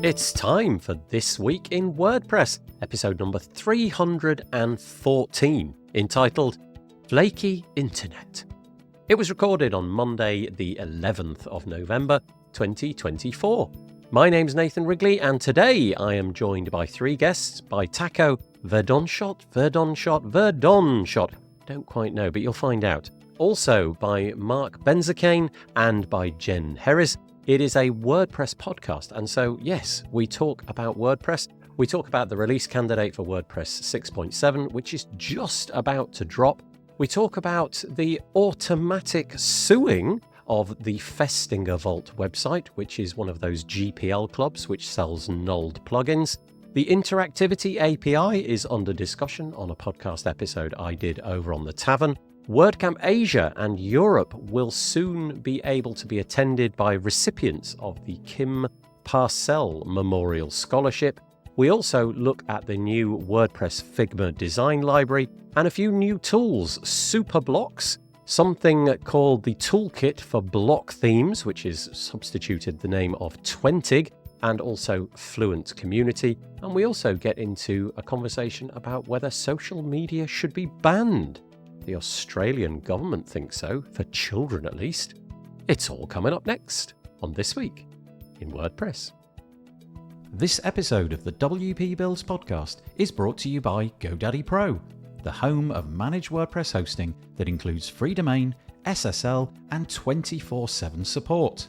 It's time for This Week in WordPress, episode number 314, entitled Flaky Internet. It was recorded on Monday, the 11th of November, 2024. My name's Nathan Wrigley, and today I am joined by three guests, by Taco Verdonshot. Don't quite know, but you'll find out. Also by Mark Benzakane and by Jen Harris. It is a WordPress podcast, and so yes, we talk about WordPress. We talk about the release candidate for WordPress 6.7, which is just about to drop. We talk about the Automattic suing of the Festinger Vault website, which is one of those GPL clubs which sells nulled plugins. The interactivity API is under discussion on a podcast episode I did over on the Tavern. WordCamp Asia and Europe will soon be able to be attended by recipients of the Kim Parsell Memorial Scholarship. We also look at the new WordPress Figma design library and a few new tools, Supablox, something called the Toolkit for Block Themes, which has substituted the name of Twentig, and also Fluent Community. And we also get into a conversation about whether social media should be banned. The Australian government thinks so, for children at least. It's all coming up next on This Week in WordPress. This episode of the WP Builds podcast is brought to you by GoDaddy Pro, the home of managed WordPress hosting that includes free domain, SSL, and 24/7 support.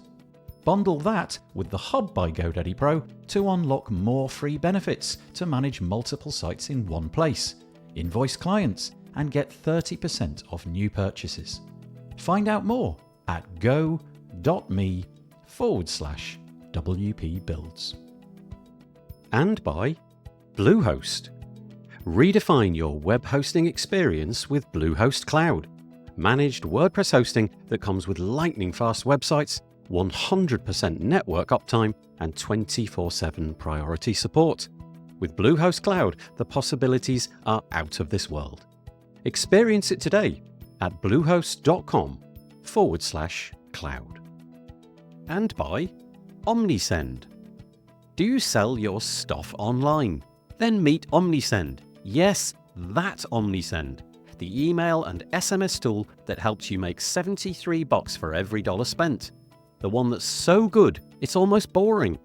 Bundle that with the Hub by GoDaddy Pro to unlock more free benefits to manage multiple sites in one place, invoice clients, and get 30% off new purchases. Find out more at go.me/WP Builds. And by Bluehost. Redefine your web hosting experience with Bluehost Cloud. Managed WordPress hosting that comes with lightning-fast websites, 100% network uptime, and 24/7 priority support. With Bluehost Cloud, the possibilities are out of this world. Experience it today at bluehost.com/cloud. And by Omnisend. Do you sell your stuff online? Then meet Omnisend. Yes, that Omnisend. The email and SMS tool that helps you make $73 for every dollar spent. The one that's so good, it's almost boring.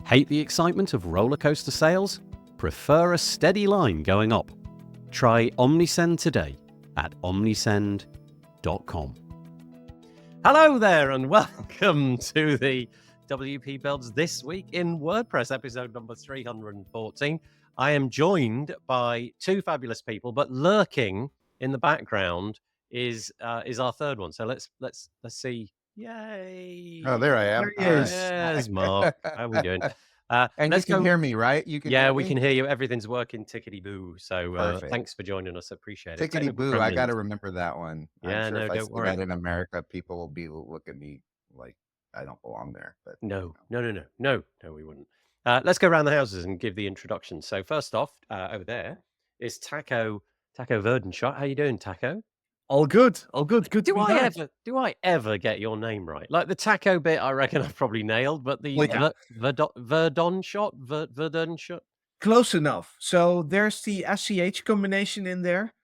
Hate the excitement of roller coaster sales? Prefer a steady line going up? Try Omnisend today at omnisend.com. Hello there and welcome to the WP Builds This Week in WordPress episode number 314. I am joined by two fabulous people, but lurking in the background is our third one. So let's see. Yay! Oh, there I am. There he is. Yes, Mark. How are we doing? And you can hear me, right? You can. Yeah, hear we me? can hear you. Everything's working tickety-boo. So Perfect. thanks for joining us. Appreciate it. Tickety Technical boo. I gremlins. got to remember that one. Yeah, I'm sure no, if I don't say worry. that in America, people will look at me like I don't belong there. But No, we wouldn't. Let's go around the houses and give the introduction. So first off, over there is Taco Verdonshot. How you doing, Taco? All good. Good to Do be I back. ever get your name right? Like the taco bit, I reckon I've probably nailed, but the Well, yeah. Verdonshot. Close enough. So there's the SCH combination in there,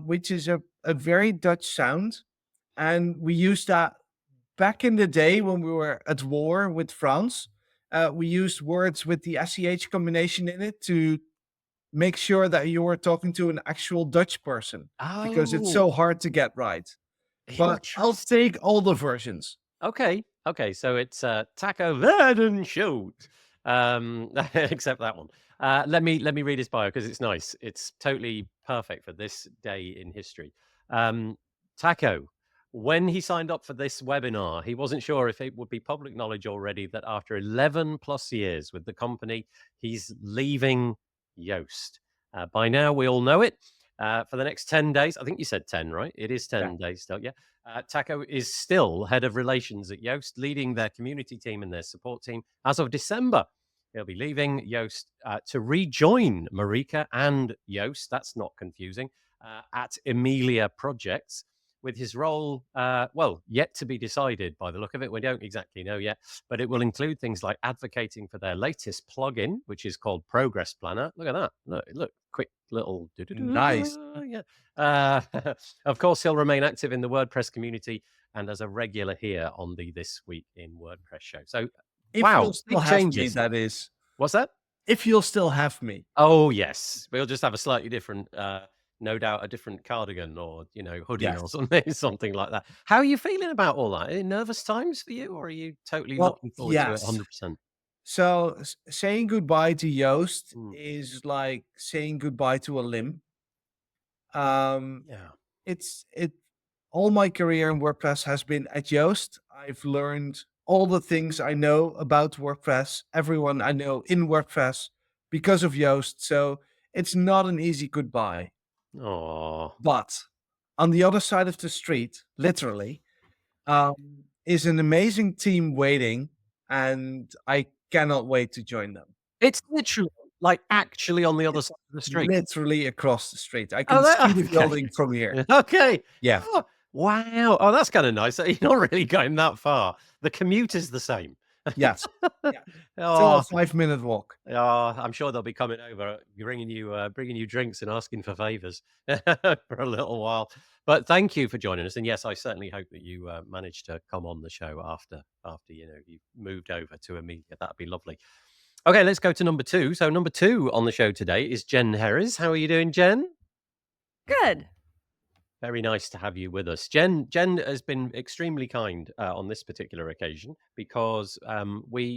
which is a very Dutch sound. And we used that back in the day when we were at war with France. We used words with the SCH combination in it to make sure that you were talking to an actual Dutch person, because it's so hard to get right. But I'll take all the versions. Okay, so it's Taco Verdonshot. Except that one. Let me read his bio because it's nice. It's totally perfect for this day in history. Taco, when he signed up for this webinar, he wasn't sure if it would be public knowledge already that after 11 plus years with the company, he's leaving Yoast. By now, we all know it. For the next 10 days, I think you said 10, right? It is 10 days still, yeah. Taco is still head of relations at Yoast, leading their community team and their support team as of December. He'll be leaving Yoast to rejoin Marika and Yoast. That's not confusing. At Emilia Projects. with his role, well, yet to be decided by the look of it. We don't exactly know yet, but it will include things like advocating for their latest plugin, which is called Progress Planner. Look at that. Look, quick little... Nice. Yeah. Of course, he'll remain active in the WordPress community and as a regular here on the This Week in WordPress show. So, If wow, you'll still big have me, changes. that is. What's that? If you'll still have me. Oh, yes. We'll just have a slightly different, no doubt, a different cardigan or, hoodie Yes. or something like that. How are you feeling about all that? Are nervous times for you, or are you totally Well, looking forward to it yes. 100%? So saying goodbye to Yoast Mm. is like saying goodbye to a limb. Yeah. All my career in WordPress has been at Yoast. I've learned all the things I know about WordPress, everyone I know in WordPress because of Yoast. So it's not an easy goodbye. Oh, But on the other side of the street, literally, is an amazing team waiting, and I cannot wait to join them. it's literally like actually on the other side of the street. Literally across the street. I Oh, can that- see the okay. building from here. Okay. Yeah. Oh, wow. Oh, that's kind of nice. You're not really going that far. The commute is the same. Yes. Yeah. Still Oh, a 5-minute walk. I'm sure they'll be coming over, bringing you drinks and asking for favors for a little while. But thank you for joining us. And yes, I certainly hope that you managed to come on the show after you moved over to Amelia. That'd be lovely. Okay, let's go to number 2. So number 2 on the show today is Jen Harris. How are you doing, Jen? Good. Very nice to have you with us. Jen has been extremely kind on this particular occasion because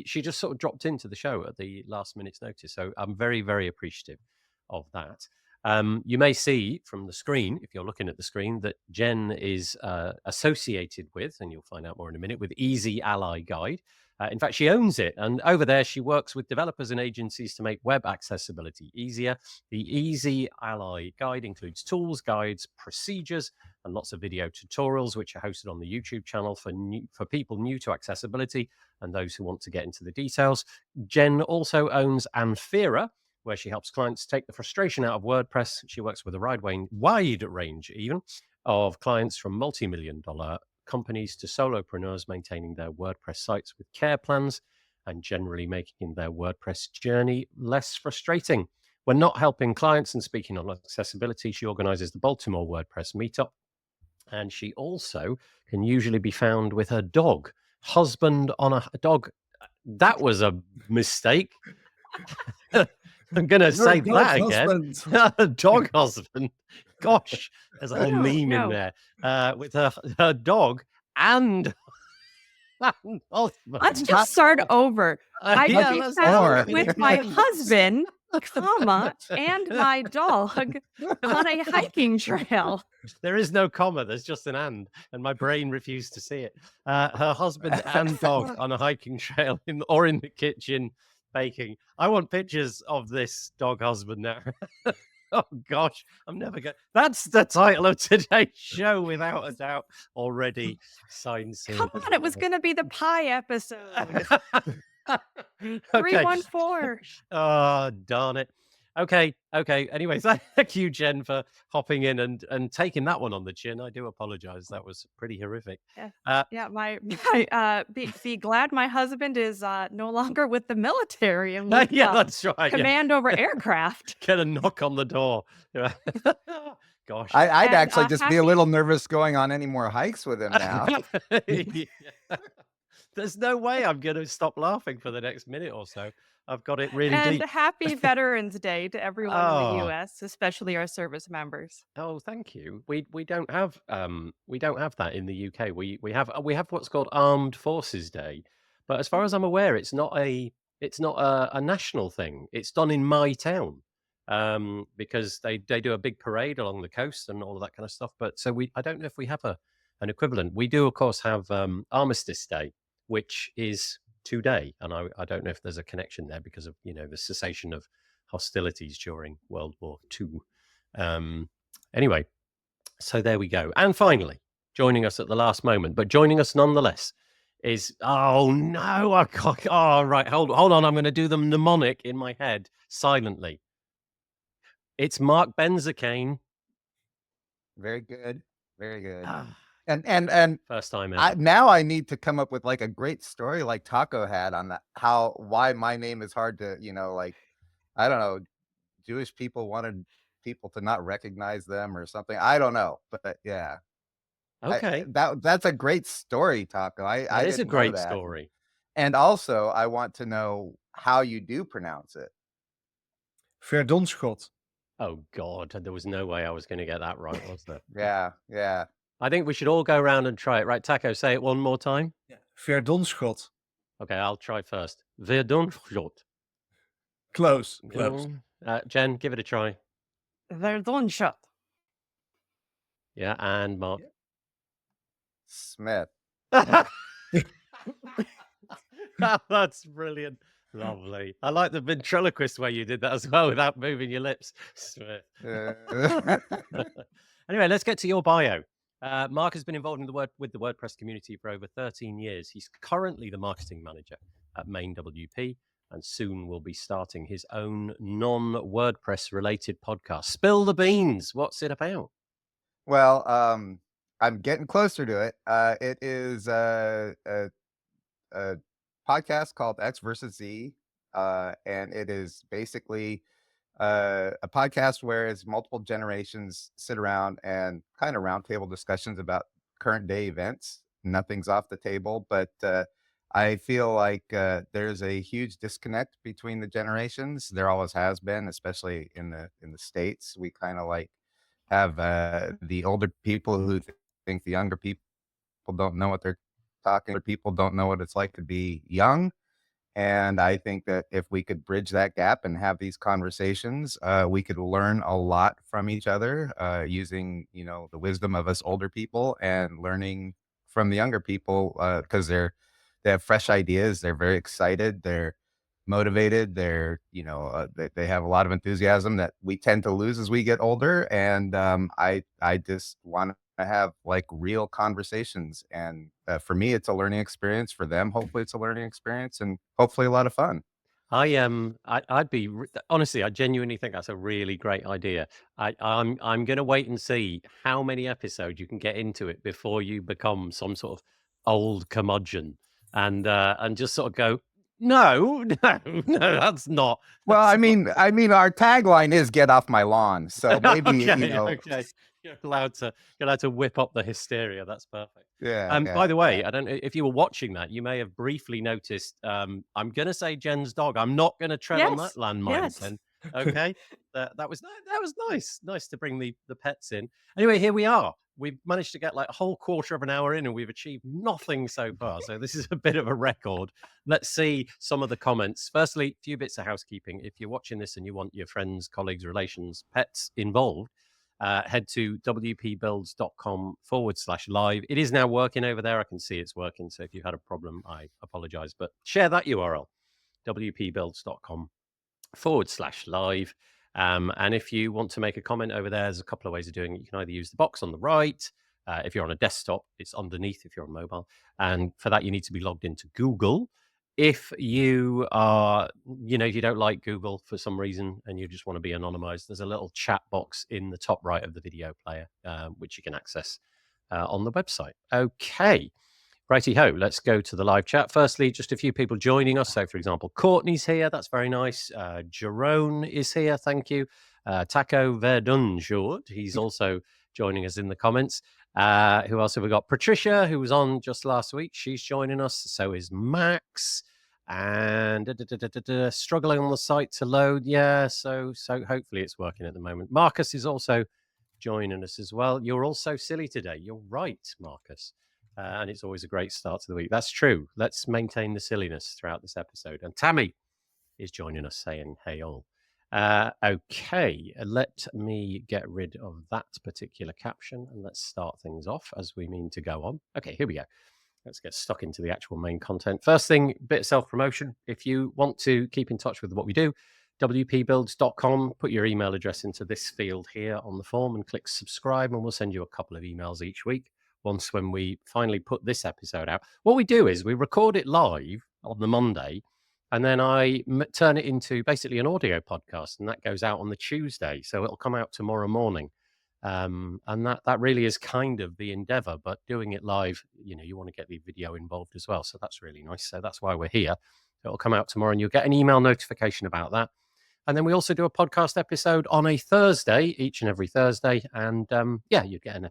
she just sort of dropped into the show at the last minute's notice. So I'm very, very appreciative of that. You may see from the screen, if you're looking at the screen, that Jen is associated with, and you'll find out more in a minute, with Easy Ally Guide. In fact, she owns it. And over there, she works with developers and agencies to make web accessibility easier. The Easy Ally Guide includes tools, guides, procedures, and lots of video tutorials, which are hosted on the YouTube channel for people new to accessibility and those who want to get into the details. Jen also owns Anfera, where she helps clients take the frustration out of WordPress. She works with a wide range even of clients from multi-million-dollar companies to solopreneurs maintaining their WordPress sites with care plans and generally making their WordPress journey less frustrating. When not helping clients and speaking on accessibility, she organizes the Baltimore WordPress meetup. And she also can usually be found with her dog, husband on a dog. That was a mistake. I'm going to say that again. Dog husband. Gosh, there's a whole meme in there with her dog and husband. Let's just start over. I can be found with my husband, comma, and my dog on a hiking trail. There is no comma. There's just an and my brain refused to see it. Her husband and dog on a hiking trail or in the kitchen baking. I want pictures of this dog husband now. Oh gosh, I'm never going. That's the title of today's show, without a doubt. Already signed. Come on, it was going to be the pie episode. 314. Oh, darn it. Okay. Anyway, thank you, Jen, for hopping in and taking that one on the chin. I do apologize. That was pretty horrific. Be glad my husband is no longer with the military and that's right. Command over aircraft. Get a knock on the door. Gosh. I'd actually just be a little nervous going on any more hikes with him now. There's no way I'm going to stop laughing for the next minute or so. I've got it really deep. And happy Veterans Day to everyone in the US, especially our service members. Oh, thank you. We don't have that in the UK. We have what's called Armed Forces Day, but as far as I'm aware, it's not a national thing. It's done in my town because they do a big parade along the coast and all of that kind of stuff. But so I don't know if we have an equivalent. We do, of course, have Armistice Day, which is today, and I don't know if there's a connection there because of the cessation of hostilities during World War II. Anyway, so there we go. And finally, joining us at the last moment, but joining us nonetheless, is right. Hold on. I'm going to do the mnemonic in my head silently. It's Mark Benzakane. Very good. Very good. Ah, And first time ever. now I need to come up with like a great story like Taco had on that, why my name is hard to, like, I don't know, Jewish people wanted people to not recognize them or something. I don't know, but yeah. Okay. That's a great story, Taco. That I is a didn't know great that. story. And also I want to know how you do pronounce it. Verdonschot. Oh, God. There was no way I was going to get that right, was there? Yeah, yeah. I think we should all go around and try it. Right, Taco, say it one more time. Verdonschot. Okay, I'll try first. Verdonschot. Close, close. Jen, give it a try. Verdonschot. Yeah, and Mark. Smith. That's brilliant. Lovely. I like the ventriloquist way you did that as well without moving your lips. Smith. Anyway, let's get to your bio. Mark has been involved in with the WordPress community for over 13 years. He's currently the marketing manager at Main WP and soon will be starting his own non-WordPress related podcast. Spill the beans. What's it about? Well, I'm getting closer to it. It is a podcast called X versus Z, and it is basically a podcast where it's multiple generations sit around and kind of roundtable discussions about current day events. Nothing's off the table, but I feel like there's a huge disconnect between the generations. There always has been, especially in the States. We kind of like have the older people who think the younger people don't know what they're talking. People don't know what it's like to be young. And I think that if we could bridge that gap and have these conversations, we could learn a lot from each other using, the wisdom of us older people and learning from the younger people because they have fresh ideas. They're very excited. They're motivated. They have a lot of enthusiasm that we tend to lose as we get older. And I just want to have like real conversations. And for me, it's a learning experience. For them, hopefully, it's a learning experience, and hopefully, a lot of fun. I'd be honestly, I genuinely think that's a really great idea. I'm going to wait and see how many episodes you can get into it before you become some sort of old curmudgeon and just sort of go, no, that's not. Well, I mean, our tagline is "Get off my lawn," so maybe okay. You're allowed to whip up the hysteria. That's perfect. Yeah. By the way, I don't know if you were watching that. You may have briefly noticed. I'm going to say Jen's dog. I'm not going to tread on that landmine. Yes. Then, okay. That was nice to bring the pets in. Anyway, here we are. We've managed to get like a whole quarter of an hour in, and we've achieved nothing so far. So this is a bit of a record. Let's see some of the comments. Firstly, a few bits of housekeeping. If you're watching this and you want your friends, colleagues, relations, pets involved, head to wpbuilds.com/live. It is now working over there. I can see it's working. So if you had a problem, I apologize. But share that URL, wpbuilds.com/live. And if you want to make a comment over there, there's a couple of ways of doing it. You can either use the box on the right. If you're on a desktop, it's underneath if you're on mobile. And for that, you need to be logged into Google. If you are, if you don't like Google for some reason and you just want to be anonymized, there's a little chat box in the top right of the video player, which you can access on the website. Okay. Righty ho, let's go to the live chat. Firstly, just a few people joining us. So, for example, Courtney's here. That's very nice. Jerome is here. Thank you. Taco Verdunjour. He's also joining us in the comments. Who else have we got? Patricia, who was on just last week. She's joining us. So is Max. And struggling on the site to load. Yeah, so hopefully it's working at the moment. Marcus is also joining us as well. You're all so silly today. You're right, Marcus. And it's always a great start to the week. That's true. Let's maintain the silliness throughout this episode. And Tammy is joining us saying, hey, all. Okay, let me get rid of that particular caption and let's start things off as we mean to go on. Okay, here we go. Let's get stuck into the actual main content. First thing, bit of self-promotion. If you want to keep in touch with what we do, wpbuilds.com, put your email address into this field here on the form and click subscribe, and we'll send you a couple of emails each week. Once when we finally put this episode out, what we do is we record it live on the Monday, and then I turn it into basically an audio podcast, and that goes out on the Tuesday. So it'll come out tomorrow morning. And that really is kind of the endeavor, but doing it live, you want to get the video involved as well. So that's really nice. So that's why we're here. It'll come out tomorrow and you'll get an email notification about that. And then we also do a podcast episode on a Thursday, each and every Thursday. And you get an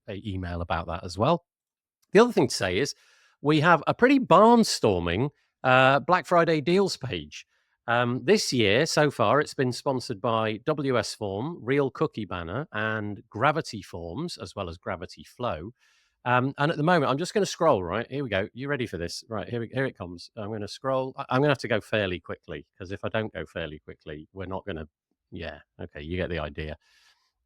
email about that as well. The other thing to say is we have a pretty barnstorming Black Friday deals page. This year, so far, it's been sponsored by WS Form, Real Cookie Banner, and Gravity Forms, as well as Gravity Flow. And at the moment, I'm just going to scroll, right? Here we go. You ready for this? Right, here it comes. I'm going to scroll. I'm going to have to go fairly quickly, because if I don't go fairly quickly, we're not going to... Yeah, okay, you get the idea.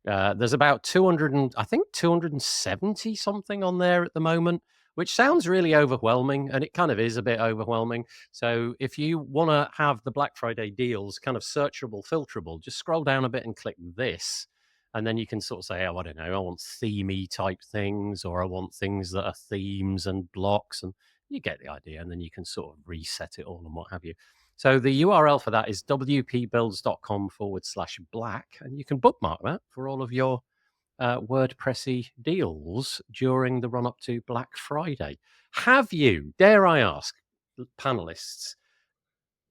There's about 270 something on there at the moment, which sounds really overwhelming, and it kind of is a bit overwhelming. So if you want to have the Black Friday deals kind of searchable, filterable, just scroll down a bit and click this. And then you can sort of say, oh, I don't know, I want themey type things, or I want things that are themes and blocks, and you get the idea. And then you can sort of reset it all and what have you. So the URL for that is wpbuilds.com/black, and you can bookmark that for all of your WordPressy deals during the run up to Black Friday. Have you, dare I ask, panelists,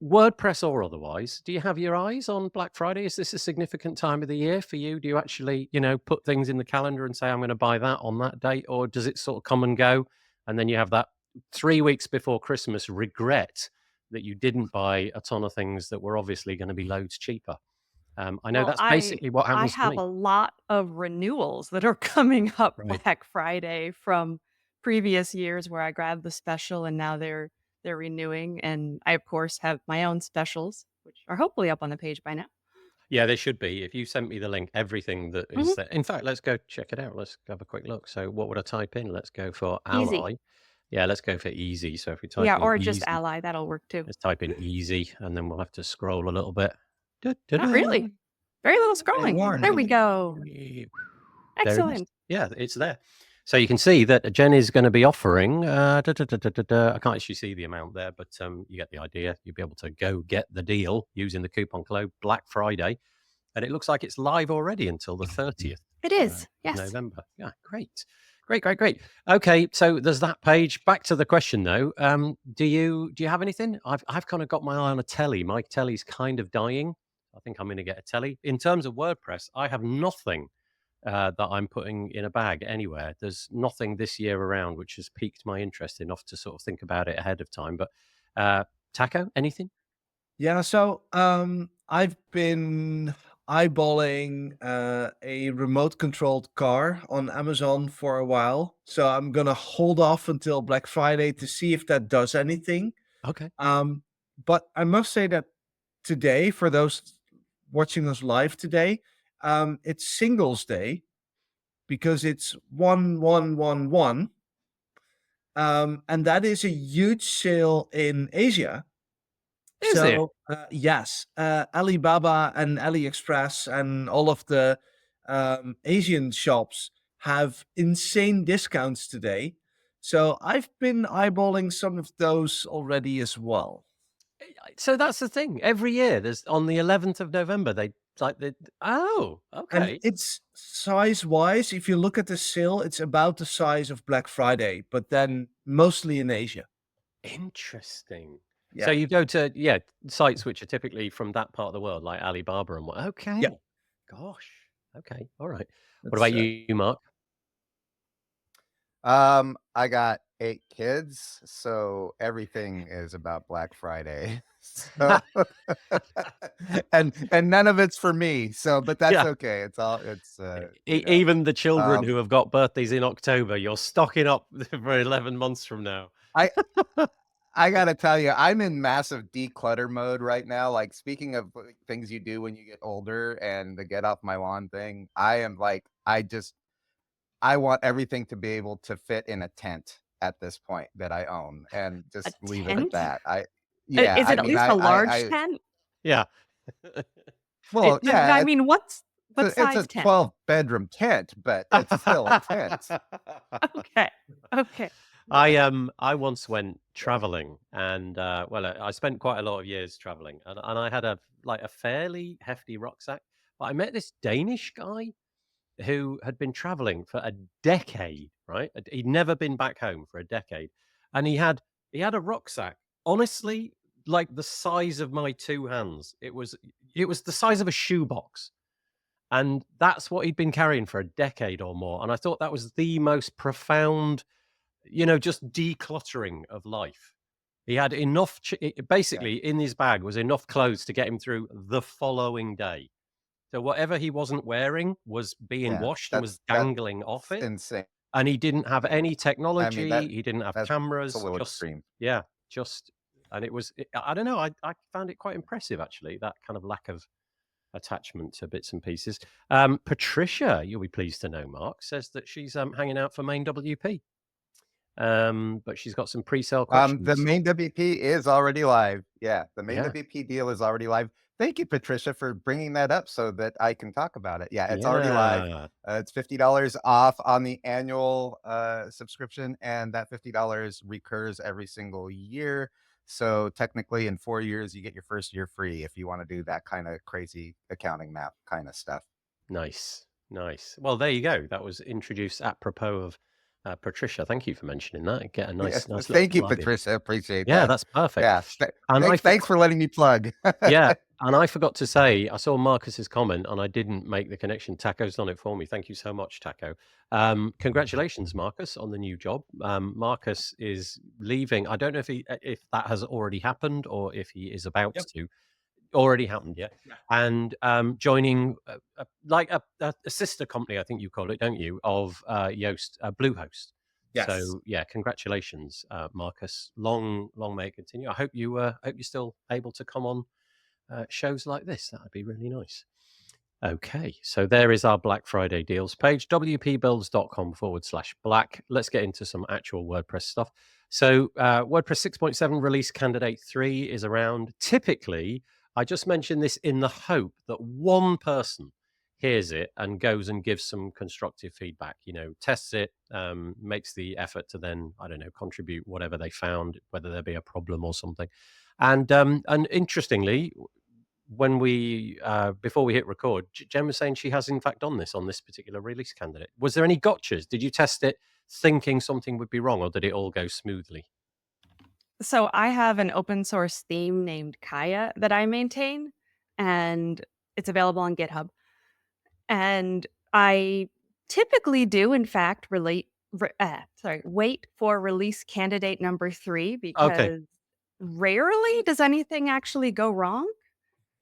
WordPress or otherwise, do you have your eyes on Black Friday? Is this a significant time of the year for you? Do you actually, put things in the calendar and say, I'm going to buy that on that date? Or does it sort of come and go? And then you have that 3 weeks before Christmas regret that you didn't buy a ton of things that were obviously going to be loads cheaper. I know that's basically what happens to I have me. a lot of renewals that are coming up Right. Black Friday from previous years where I grabbed the special and now they're renewing. And I, of course, have my own specials, which are hopefully up on the page by now. Yeah, they should be. If you sent me the link, everything that is there. In fact, let's go check it out. Let's have a quick look. So what would I type in? Let's go for Easy. Ally. Yeah, let's go for easy. So if we type Yeah, in or easy, just Ally, that'll work too. let's type in easy, and then we'll have to scroll a little bit. Not really. Very little scrolling. There we go. Excellent. It's there. So you can see that Jen is going to be offering, I can't actually see the amount there, but you get the idea. You'll be able to go get the deal using the coupon code Black Friday. And it looks like it's live already until the 30th. It is, yes. November. Yeah, great. Okay, so there's that page. Back to the question though. Do you have anything? I've kind of got my eye on a telly. My telly's kind of dying. I think I'm going to get a telly. In terms of WordPress, I have nothing that I'm putting in a bag anywhere. There's nothing this year around which has piqued my interest enough to sort of think about it ahead of time. But Taco, anything? Yeah, so I've been eyeballing a remote controlled car on Amazon for a while. So I'm gonna hold off until Black Friday to see if that does anything. Okay. But I must say that today, for those watching us live today, it's Singles Day because it's 1111. And that is a huge sale in Asia. Is it? Yes, Alibaba and AliExpress and all of the Asian shops have insane discounts today. So I've been eyeballing some of those already as well. So that's the thing. Every year, there's on the 11th of November, okay. And it's size-wise, if you look at the sale, it's about the size of Black Friday, but then mostly in Asia. Interesting. Yeah. So you go to sites which are typically from that part of the world, like Alibaba and what? Okay. Yeah. Gosh. Okay. All right. What That's, about you, Mark? I got 8 kids, so everything is about Black Friday. So, and none of it's for me. So, but that's okay. It's all Even the children who have got birthdays in October, you're stocking up for 11 months from now. I gotta tell you, I'm in massive declutter mode right now. Like, speaking of things you do when you get older and the get off my lawn thing, I am like, I want everything to be able to fit in a tent at this point that I own, and just leave it at that. Is it at least a large tent? Yeah. Well, yeah. I mean, what size it's a tent? 12-bedroom tent, but it's still a tent. Okay. I once went traveling, and I spent quite a lot of years traveling, and I had a fairly hefty rucksack. But I met this Danish guy who had been traveling for a decade, right? He'd never been back home for a decade. And he had a rucksack, honestly, like the size of my two hands. It was the size of a shoebox. And that's what he'd been carrying for a decade or more. And I thought that was the most profound, just decluttering of life. He had enough, basically in his bag was enough clothes to get him through the following day. So whatever he wasn't wearing was being washed and was dangling off it. insane. And he didn't have any I mean, technology. He didn't have that's cameras. a little Just, extreme. yeah, and it was, I don't know. I found it quite impressive, actually, that kind of lack of attachment to bits and pieces. Patricia, you'll be pleased to know, Mark, says that she's hanging out for main WP. But she's got some pre-sale questions. The main WP is already live. Yeah, the main Yeah. WP deal is already live. Thank you, Patricia, for bringing that up so that I can talk about it. Yeah, it's already live. It's $50 off on the annual subscription, and that $50 recurs every single year. So technically, in 4 years, you get your first year free if you want to do that kind of crazy accounting math kind of stuff. Nice. Well, there you go. That was introduced apropos of Patricia. Thank you for mentioning that. Get a nice little Thank you, plug in. Patricia. Appreciate Yeah, that. that's perfect. Yeah, And thanks for letting me plug. Yeah, and I forgot to say, I saw Marcus's comment and I didn't make the connection. Taco's done it for me. Thank you so much, Taco. Congratulations, Marcus, on the new job. Marcus is leaving. I don't know if that has already happened or if he is about to. Already happened, yeah. And joining like a sister company, I think you call it, don't you, of Yoast, Bluehost. Yes. So yeah, congratulations, Marcus. Long may it continue. I hope you're still able to come on shows like this. That would be really nice. Okay, so there is our Black Friday deals page, wpbuilds.com/black. Let's get into some actual WordPress stuff. So WordPress 6.7 release candidate 3 is around. Typically, I just mentioned this in the hope that one person hears it and goes and gives some constructive feedback, tests it, makes the effort to then, I don't know, contribute whatever they found, whether there be a problem or something. And interestingly, when we before we hit record, Jen was saying she has in fact done this on this particular release candidate. Was there any gotchas? Did you test it thinking something would be wrong, or did it all go smoothly? So I have an open source theme named Kaya that I maintain, and it's available on GitHub. And I typically do, in fact, wait for release candidate number 3 because rarely does anything actually go wrong.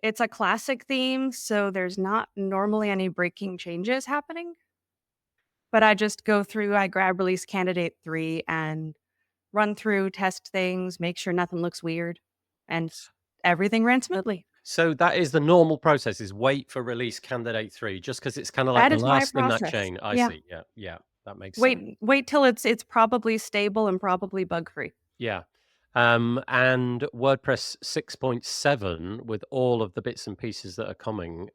It's a classic theme, so there's not normally any breaking changes happening. But I just go through, I grab release candidate 3 and run through, test things, make sure nothing looks weird, and everything ran smoothly. So that is the normal process, is wait for release candidate 3, just because it's kind of like That the is my last in that process. chain. I Yeah. see. Yeah, that makes sense. Wait till it's probably stable and probably bug-free. Yeah. And WordPress 6.7 with all of the bits and pieces that are coming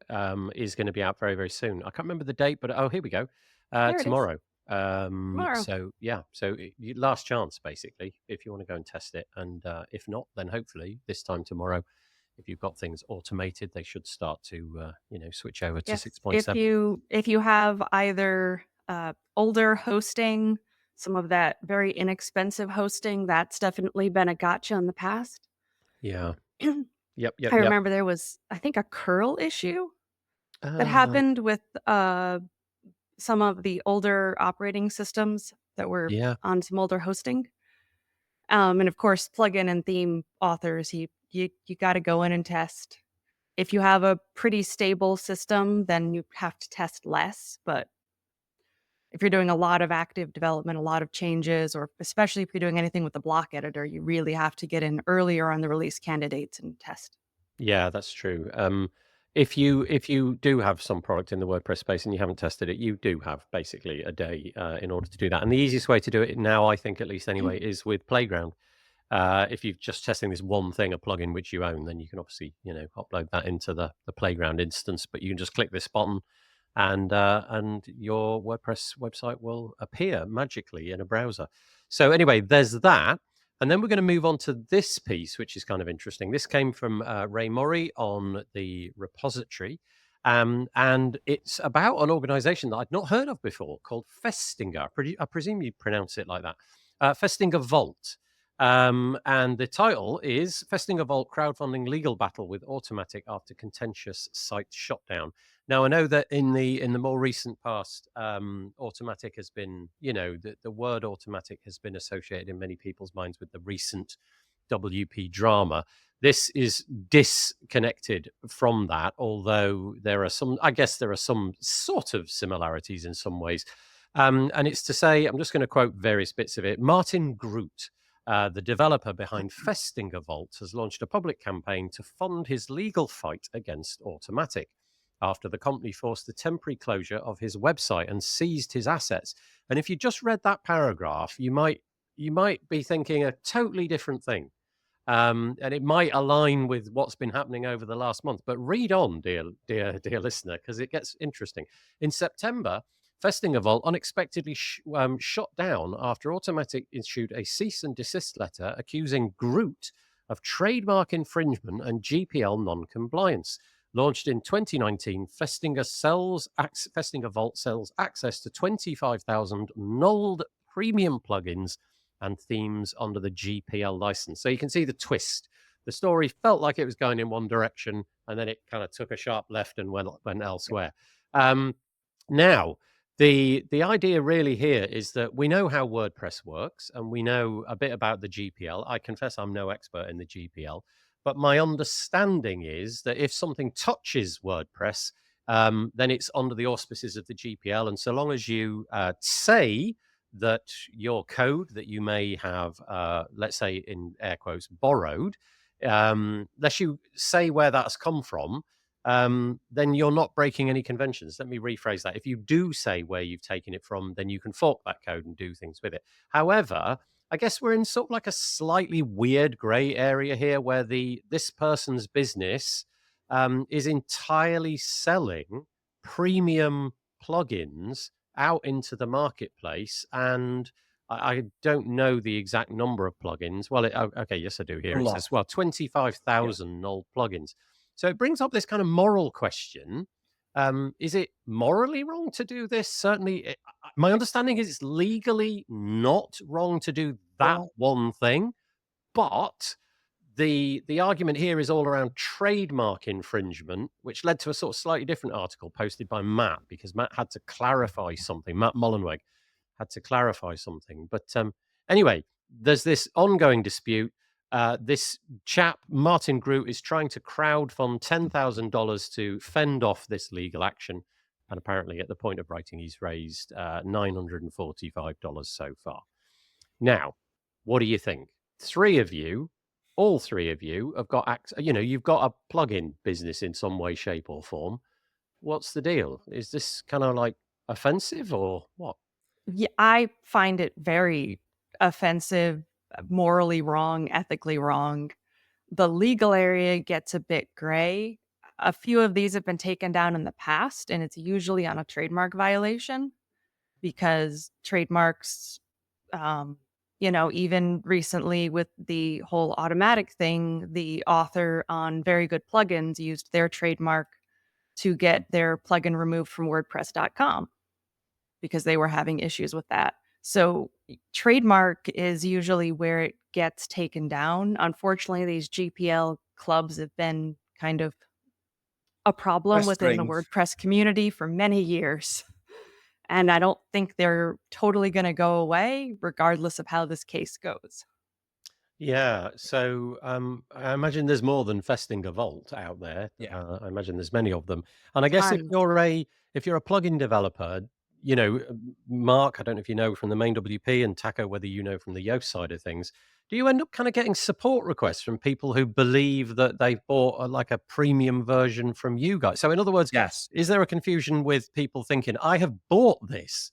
is going to be out very, very soon. I can't remember the date, but here we go. There it is. Tomorrow. Tomorrow. So yeah, last chance basically if you want to go and test it, and if not, then hopefully this time tomorrow, if you've got things automated, they should start to switch over to 6.7. If you have either older hosting, some of that very inexpensive hosting, that's definitely been a gotcha in the past. Yeah. Yep. I remember there was, I think, a curl issue that happened with some of the older operating systems that were on some older hosting. And of course, plugin and theme authors, you got to go in and test. If you have a pretty stable system, then you have to test less. But if you're doing a lot of active development, a lot of changes, or especially if you're doing anything with the block editor, you really have to get in earlier on the release candidates and test. Yeah, that's true. If you do have some product in the WordPress space and you haven't tested it, you do have basically a day in order to do that. And the easiest way to do it now, I think, at least anyway, is with Playground. If you're just testing this one thing, a plugin which you own, then you can obviously upload that into the Playground instance. But you can just click this button, and your WordPress website will appear magically in a browser. So anyway, there's that. And then we're going to move on to this piece, which is kind of interesting. This came from Ray Murray on the repository. And it's about an organization that I'd not heard of before called Festinger. I presume you pronounce it like that. Festinger Vault. And the title is Festinger Vault Crowdfunding Legal Battle with Automattic After Contentious Site Shutdown. Now, I know that in the more recent past, Automattic has been, the word Automattic has been associated in many people's minds with the recent WP drama. This is disconnected from that, although I guess there are some sort of similarities in some ways. And it's to say, I'm just going to quote various bits of it. Martin Groot, the developer behind Festinger Vault, has launched a public campaign to fund his legal fight against Automattic after the company forced the temporary closure of his website and seized his assets. And if you just read that paragraph, you might be thinking a totally different thing. And it might align with what's been happening over the last month. But read on, dear listener, because it gets interesting. In September, Festinger Vault unexpectedly shut down after Automattic issued a cease and desist letter accusing Groot of trademark infringement and GPL non-compliance. Launched in 2019, Festinger Vault sells access to 25,000 nulled premium plugins and themes under the GPL license. So you can see the twist. The story felt like it was going in one direction, and then it kind of took a sharp left and went elsewhere. Now, the idea really here is that we know how WordPress works, and we know a bit about the GPL. I confess I'm no expert in the GPL, but my understanding is that if something touches WordPress, then it's under the auspices of the GPL. And so long as you say that your code that you may have, let's say in air quotes, borrowed, unless you say where that's come from, then you're not breaking any conventions. Let me rephrase that. If you do say where you've taken it from, then you can fork that code and do things with it. However, I guess we're in sort of like a slightly weird gray area here where this person's business is entirely selling premium plugins out into the marketplace, and I don't know the exact number of plugins. Well, okay, yes, I do here. It says, 25,000 null plugins. So it brings up this kind of moral question. Is it morally wrong to do this? Certainly, my understanding is it's legally not wrong to do that one thing, but the argument here is all around trademark infringement, which led to a sort of slightly different article posted by Matt, because Matt had to clarify something. Matt Mullenweg had to clarify something. But anyway, there's this ongoing dispute. This chap, Martin Groot, is trying to crowdfund $10,000 to fend off this legal action. And apparently at the point of writing, he's raised $945 so far. Now, what do you think? All three of you have got, you've got a plugin business in some way, shape or form. What's the deal? Is this kind of like offensive or what? Yeah, I find it very offensive, morally wrong, ethically wrong. The legal area gets a bit gray. A few of these have been taken down in the past, and it's usually on a trademark violation because trademarks, even recently with the whole Automattic thing, the author on Very Good Plugins used their trademark to get their plugin removed from WordPress.com because they were having issues with that. So trademark is usually where it gets taken down. Unfortunately, these GPL clubs have been kind of a problem within the WordPress community for many years. And I don't think they're totally going to go away, regardless of how this case goes. Yeah, so I imagine there's more than Festinger Vault out there. Yeah. I imagine there's many of them. And I guess if you're a plugin developer, Mark, I don't know if you know from the main WP, and Taco, whether you know from the Yoast side of things, do you end up kind of getting support requests from people who believe that they've bought like a premium version from you guys? So in other words, yes, is there a confusion with people thinking, I have bought this?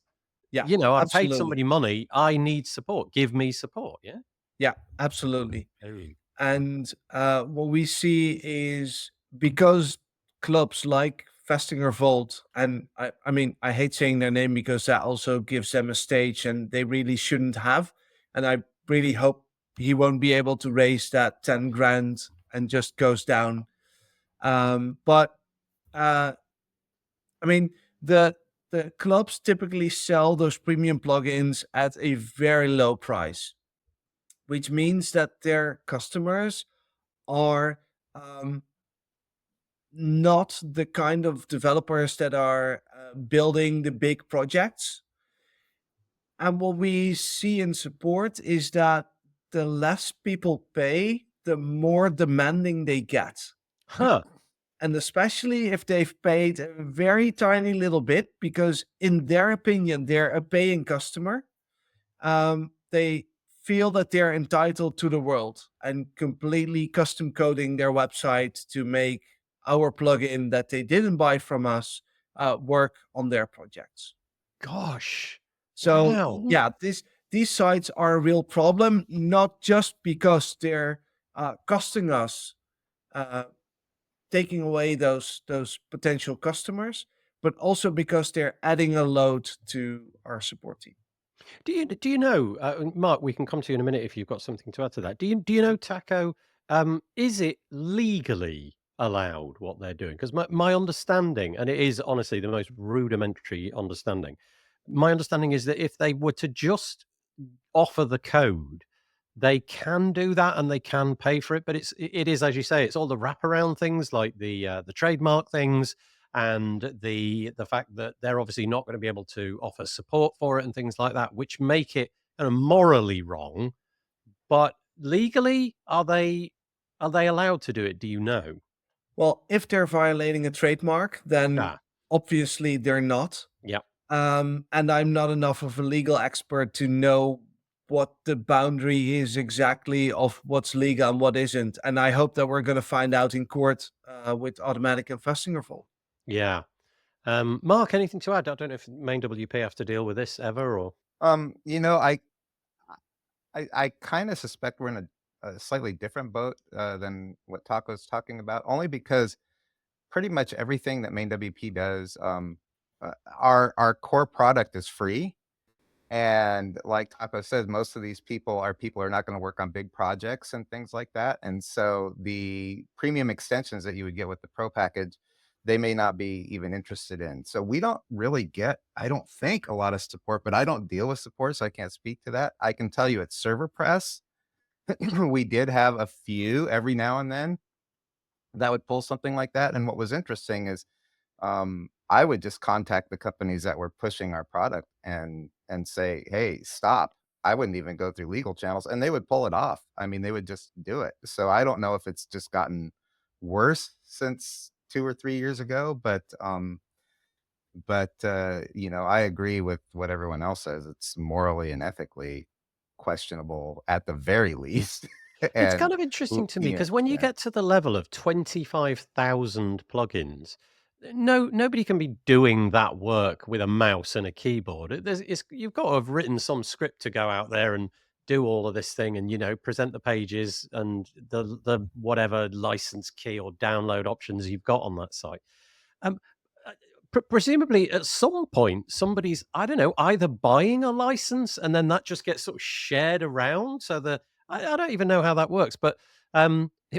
Yeah, I've paid somebody money. I need support. Give me support. Yeah. Yeah, absolutely. Oh. And what we see is because clubs like Festinger Vault, and I mean, I hate saying their name because that also gives them a stage and they really shouldn't have. And I really hope he won't be able to raise that 10 grand and just goes down. But I mean, the clubs typically sell those premium plugins at a very low price, which means that their customers are not the kind of developers that are building the big projects. And what we see in support is that the less people pay, the more demanding they get. Huh. And especially if they've paid a very tiny little bit, because in their opinion, they're a paying customer. They feel that they're entitled to the world and completely custom coding their website to make our plugin that they didn't buy from us work on their projects. Gosh. So Wow. yeah, these sites are a real problem, not just because they're costing us, taking away those potential customers, but also because they're adding a load to our support team. Do you know, Mark? We can come to you in a minute if you've got something to add to that. Do you know, Taco? Is it legally allowed what they're doing? Because my understanding, and it is honestly the most rudimentary understanding, my understanding is that if they were to just offer the code, they can do that and they can pay for it. But it is, as you say, it's all the wraparound things like the trademark things and the fact that they're obviously not going to be able to offer support for it and things like that, which make it kind of morally wrong. But legally, are they allowed to do it? Do you know? Well, if they're violating a trademark, then Ah, obviously they're not. yeah. And I'm not enough of a legal expert to know what the boundary is exactly of what's legal and what isn't. And I hope that we're going to find out in court with Automattic and Festinger Vault. Yeah. Mark, anything to add? I don't know if main WP have to deal with this ever or. You know, I kind of suspect we're in a slightly different boat than what Taco's talking about, only because pretty much everything that main WP does, our core product is free. And like Taco says, most of these people are not going to work on big projects and things like that. And so the premium extensions that you would get with the pro package, they may not be even interested in. So we don't really get, I don't think, a lot of support, but I don't deal with support, so I can't speak to that. I can tell you at ServerPress, we did have a few every now and then that would pull something like that. And what was interesting is I would just contact the companies that were pushing our product and say, "Hey, stop." I wouldn't even go through legal channels, and they would pull it off. I mean, they would just do it. So I don't know if it's just gotten worse since 2 or 3 years ago, but you know, I agree with what everyone else says. It's morally and ethically questionable at the very least. It's and kind of interesting to me yeah, because when you yeah. get to the level of 25,000 plugins, nobody can be doing that work with a mouse and a keyboard. You've got to have written some script to go out there and do all of this thing and, present the pages and the whatever license key or download options you've got on that site. Um, Presumably, at some point, somebody's, I don't know, either buying a license and then that just gets sort of shared around. So I don't even know how that works, but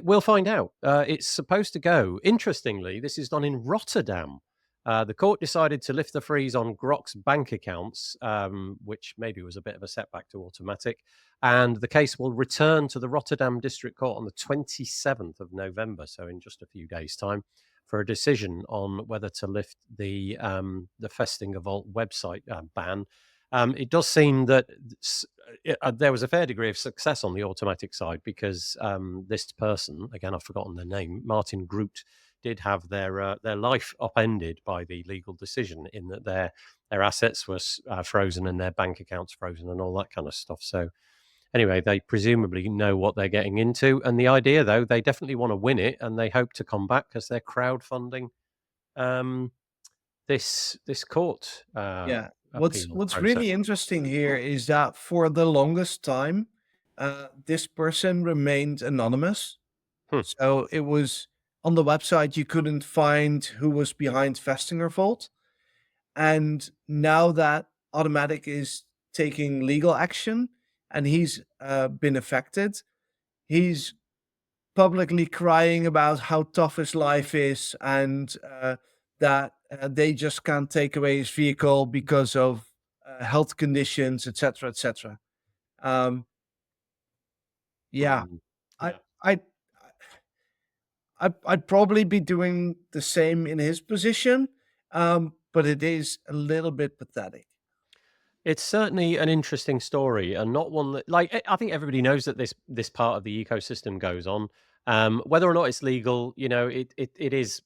we'll find out. It's supposed to go. Interestingly, this is done in Rotterdam. The court decided to lift the freeze on Grok's bank accounts, which maybe was a bit of a setback to Automattic. And the case will return to the Rotterdam District Court on the 27th of November, so in just a few days' time, for a decision on whether to lift the Festinger Vault website ban. It does seem that there was a fair degree of success on the Automattic side because this person, again, I've forgotten their name, Martin Groot, did have their life upended by the legal decision in that their assets were frozen and their bank accounts frozen and all that kind of stuff. So anyway, they presumably know what they're getting into. And the idea, though, they definitely want to win it and they hope to come back because they're crowdfunding this court Yeah. appeal What's process. really interesting here is that for the longest time, this person remained anonymous. Hmm. So it was on the website, you couldn't find who was behind Festinger Vault. And now that Automattic is taking legal action and he's been affected, he's publicly crying about how tough his life is and that they just can't take away his vehicle because of health conditions, etc., etc. Yeah, I, Yeah. I, I'd probably be doing the same in his position, but it is a little bit pathetic. It's certainly an interesting story, and not one that, like, I think everybody knows that this part of the ecosystem goes on. Whether or not it's legal, it is.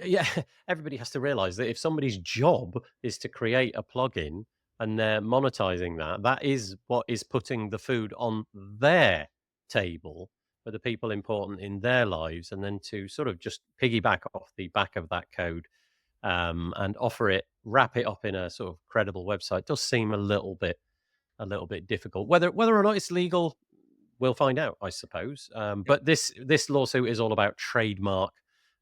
Yeah, everybody has to realize that if somebody's job is to create a plugin and they're monetizing that, that is what is putting the food on their table for the people important in their lives, and then to sort of just piggyback off the back of that code and wrap it up in a sort of credible website does seem a little bit difficult. Whether or not it's legal, we'll find out, I suppose. But this lawsuit is all about trademark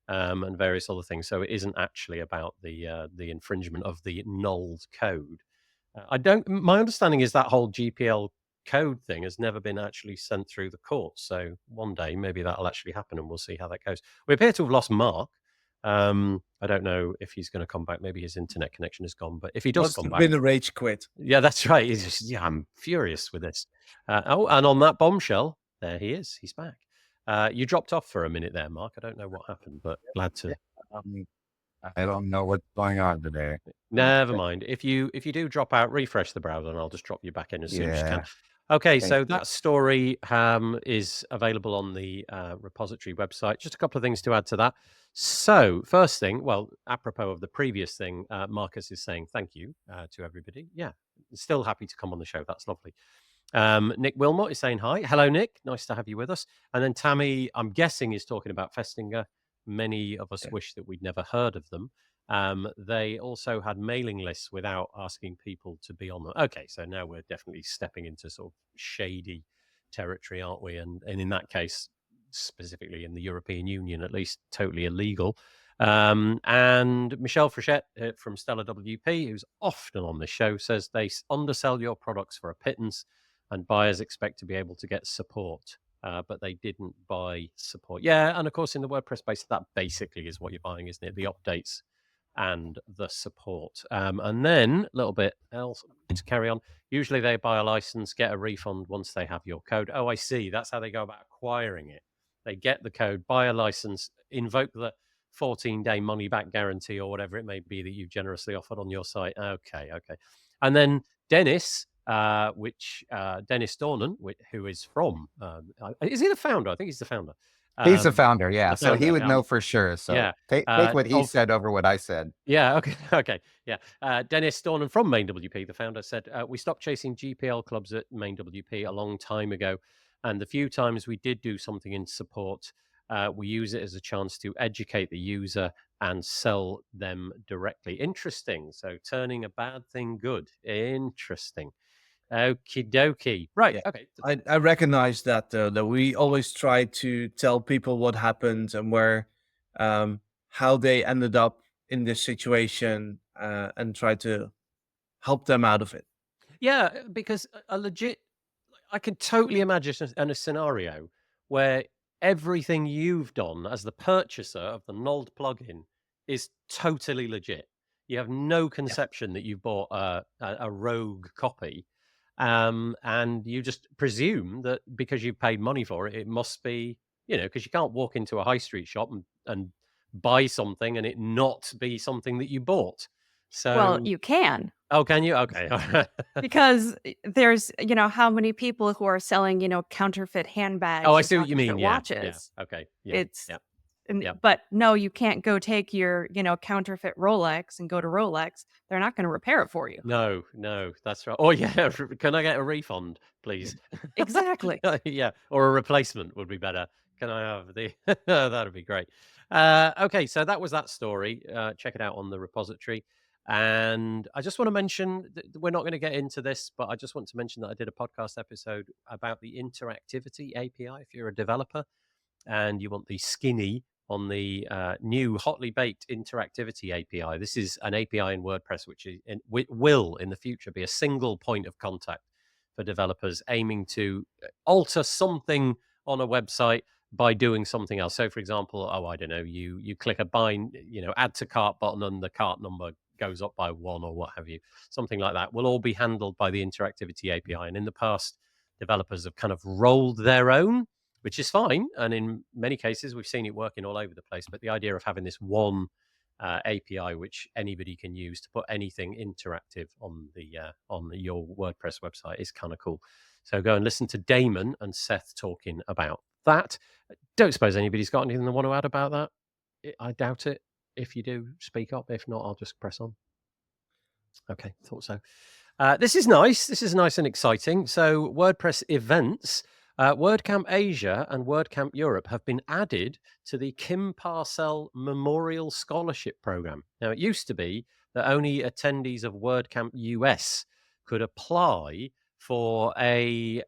and various other things, so it isn't actually about the infringement of the nulled code. I don't. My understanding is that whole GPL code thing has never been actually sent through the courts. So one day maybe that'll actually happen, and we'll see how that goes. We appear to have lost Mark. I don't know if he's going to come back. Maybe his internet connection is gone. But if he does Must come have back, been a rage quit. yeah, that's right. He's just, yeah, I'm furious with this. And on that bombshell, there he is. He's back. You dropped off for a minute there, Mark. I don't know what happened, but glad to. I don't know what's going on today. Never mind. If you do drop out, refresh the browser, and I'll just drop you back in as soon as you can. Yeah. Okay, Thank so you. that story is available on the repository website. Just a couple of things to add to that. So, first thing, well, apropos of the previous thing, Marcus is saying thank you to everybody. Yeah, still happy to come on the show. That's lovely. Nick Wilmot is saying hi. Hello, Nick. Nice to have you with us. And then Tammy, I'm guessing, is talking about Festinger. Many of us wish that we'd never heard of them. They also had mailing lists without asking people to be on them. Okay, so now we're definitely stepping into sort of shady territory, aren't we? And in that case, specifically in the European Union, at least, totally illegal. And Michelle Frechette from Stellar WP, who's often on the show, says they undersell your products for a pittance and buyers expect to be able to get support. But they didn't buy support. Yeah, and of course in the WordPress space, that basically is what you're buying, isn't it? The updates and the support. And then a little bit else to carry on. Usually they buy a license, get a refund once they have your code. Oh, I see. That's how they go about acquiring it. They get the code, buy a license, invoke the 14-day money back guarantee or whatever it may be that you've generously offered on your site. Okay. And then Dennis, Dennis Dornan, who is from, is he the founder? I think he's the founder. He's the founder, yeah. the So he founder, would know for sure. So yeah, take what he said over what I said. Yeah, okay, yeah. Dennis Dornan from Main WP, the founder, said, we stopped chasing GPL clubs at Main WP a long time ago. And the few times we did do something in support, we use it as a chance to educate the user and sell them directly. Interesting. So turning a bad thing good. Interesting. Okie dokie. Right. Yeah. Okay. I recognize that though, that we always try to tell people what happened and how they ended up in this situation, and try to help them out of it. Yeah, because I can totally imagine a scenario where everything you've done as the purchaser of the nulled plugin is totally legit. You have no conception that you've bought a rogue copy, and you just presume that because you've paid money for it, it must be, because you can't walk into a high street shop and buy something and it not be something that you bought. Well, So, you can, oh, can you? Okay. because there's, how many people who are selling, counterfeit handbags Oh, I and see what you mean. counterfeit Yeah. watches. Okay. Yeah. It's Yeah. and- Yep. But no, you can't go take your, counterfeit Rolex and go to Rolex. They're not going to repair it for you. No, that's right. Oh, yeah. Can I get a refund, please? Exactly. Yeah. Or a replacement would be better. Can I have the? That'd be great. Okay. So that was that story. Check it out on the repository. And I just want to mention we're not going to get into this, but I just want to mention that I did a podcast episode about the interactivity API. If you're a developer and you want the skinny on the new hotly baked interactivity API. This is an API in WordPress which will in the future be a single point of contact for developers aiming to alter something on a website by doing something else. So, for example, I don't know, you click a buy, add to cart button, and the cart number goes up by 1 or what have you. Something like that will all be handled by the Interactivity API. And in the past, developers have kind of rolled their own, which is fine. And in many cases, we've seen it working all over the place. But the idea of having this one API which anybody can use to put anything interactive on your WordPress website is kind of cool. So go and listen to Damon and Seth talking about that. Don't suppose anybody's got anything they want to add about that. I doubt it. If you do, speak up. If not, I'll just press on. Okay, thought so. This is nice. This is nice and exciting. So WordPress events, WordCamp Asia and WordCamp Europe have been added to the Kim Parsell Memorial Scholarship Program. Now, it used to be that only attendees of WordCamp US could apply for a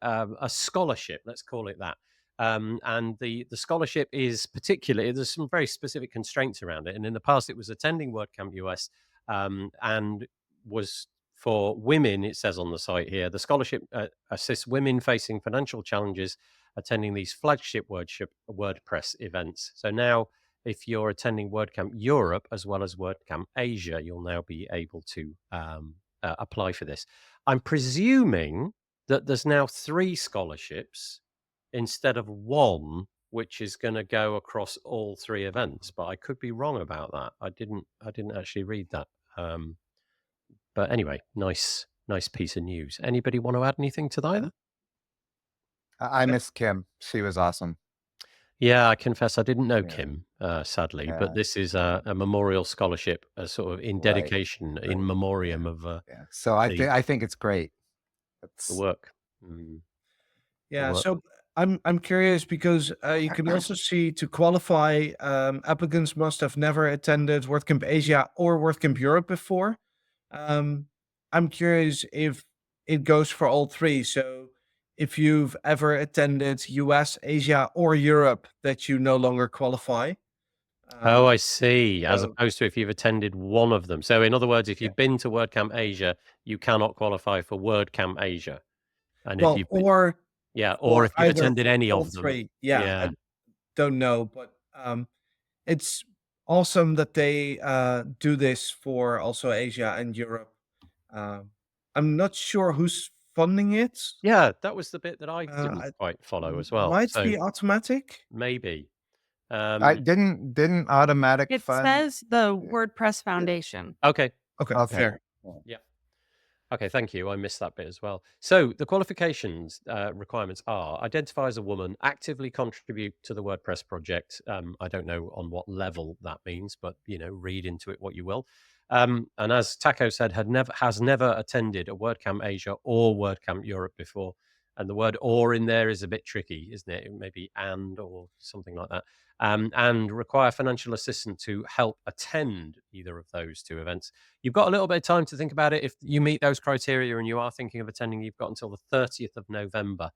scholarship, let's call it that. And the scholarship is particularly, there's some very specific constraints around it. And in the past, it was attending WordCamp US and was for women, it says on the site here. The scholarship assists women facing financial challenges attending these flagship WordPress events. So now, if you're attending WordCamp Europe as well as WordCamp Asia, you'll now be able to apply for this. I'm presuming that there's now 3 scholarships instead of 1, which is going to go across all 3 events. But I could be wrong about that. I didn't actually read that. But anyway, nice piece of news. Anybody want to add anything to that either? I miss Kim. She was awesome. Yeah, I confess I didn't know Kim, sadly. Yeah. But this is a memorial scholarship, a sort of in dedication, in memoriam of So I think it's great. the work. Yeah, work. so I'm curious because you can also see to qualify, applicants must have never attended WordCamp Asia or WordCamp Europe before. I'm curious if it goes for all 3. So if you've ever attended US, Asia, or Europe, that you no longer qualify. Oh, I see. As so- opposed to if you've attended one of them. So in other words, if you've been to WordCamp Asia, you cannot qualify for WordCamp Asia. And Well, if you've or if you've either attended any all of them. 3. Yeah, I don't know, but it's awesome that they do this for also Asia and Europe. I'm not sure who's funding it. Yeah, that was the bit that I didn't quite follow as well. Might So be Automattic. maybe. I didn't Automattic It fund. says the WordPress Foundation. Okay. Okay, fair. Yeah. Okay, thank you. I missed that bit as well. So the qualifications requirements are identify as a woman, actively contribute to the WordPress project. I don't know on what level that means, but read into it what you will. And as Taco said, has never attended a WordCamp Asia or WordCamp Europe before. And the word "or" in there is a bit tricky, isn't it? Maybe "and" or something like that. And require financial assistance to help attend either of those 2 events. You've got a little bit of time to think about it. If you meet those criteria and you are thinking of attending, you've got until the 30th of November.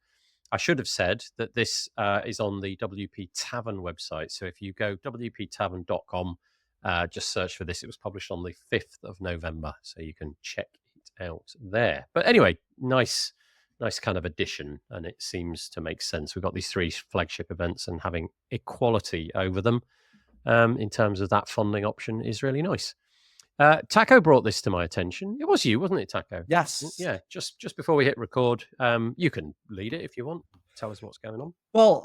I should have said that this is on the WP Tavern website. So if you go wptavern.com, just search for this. It was published on the 5th of November, so you can check it out there. But anyway, nice kind of addition, and it seems to make sense. We've got these 3 flagship events, and having equality over them in terms of that funding option is really nice. Taco brought this to my attention. It was you, wasn't it, Taco? Yes. Yeah, just before we hit record, you can lead it if you want. Tell us what's going on. Well,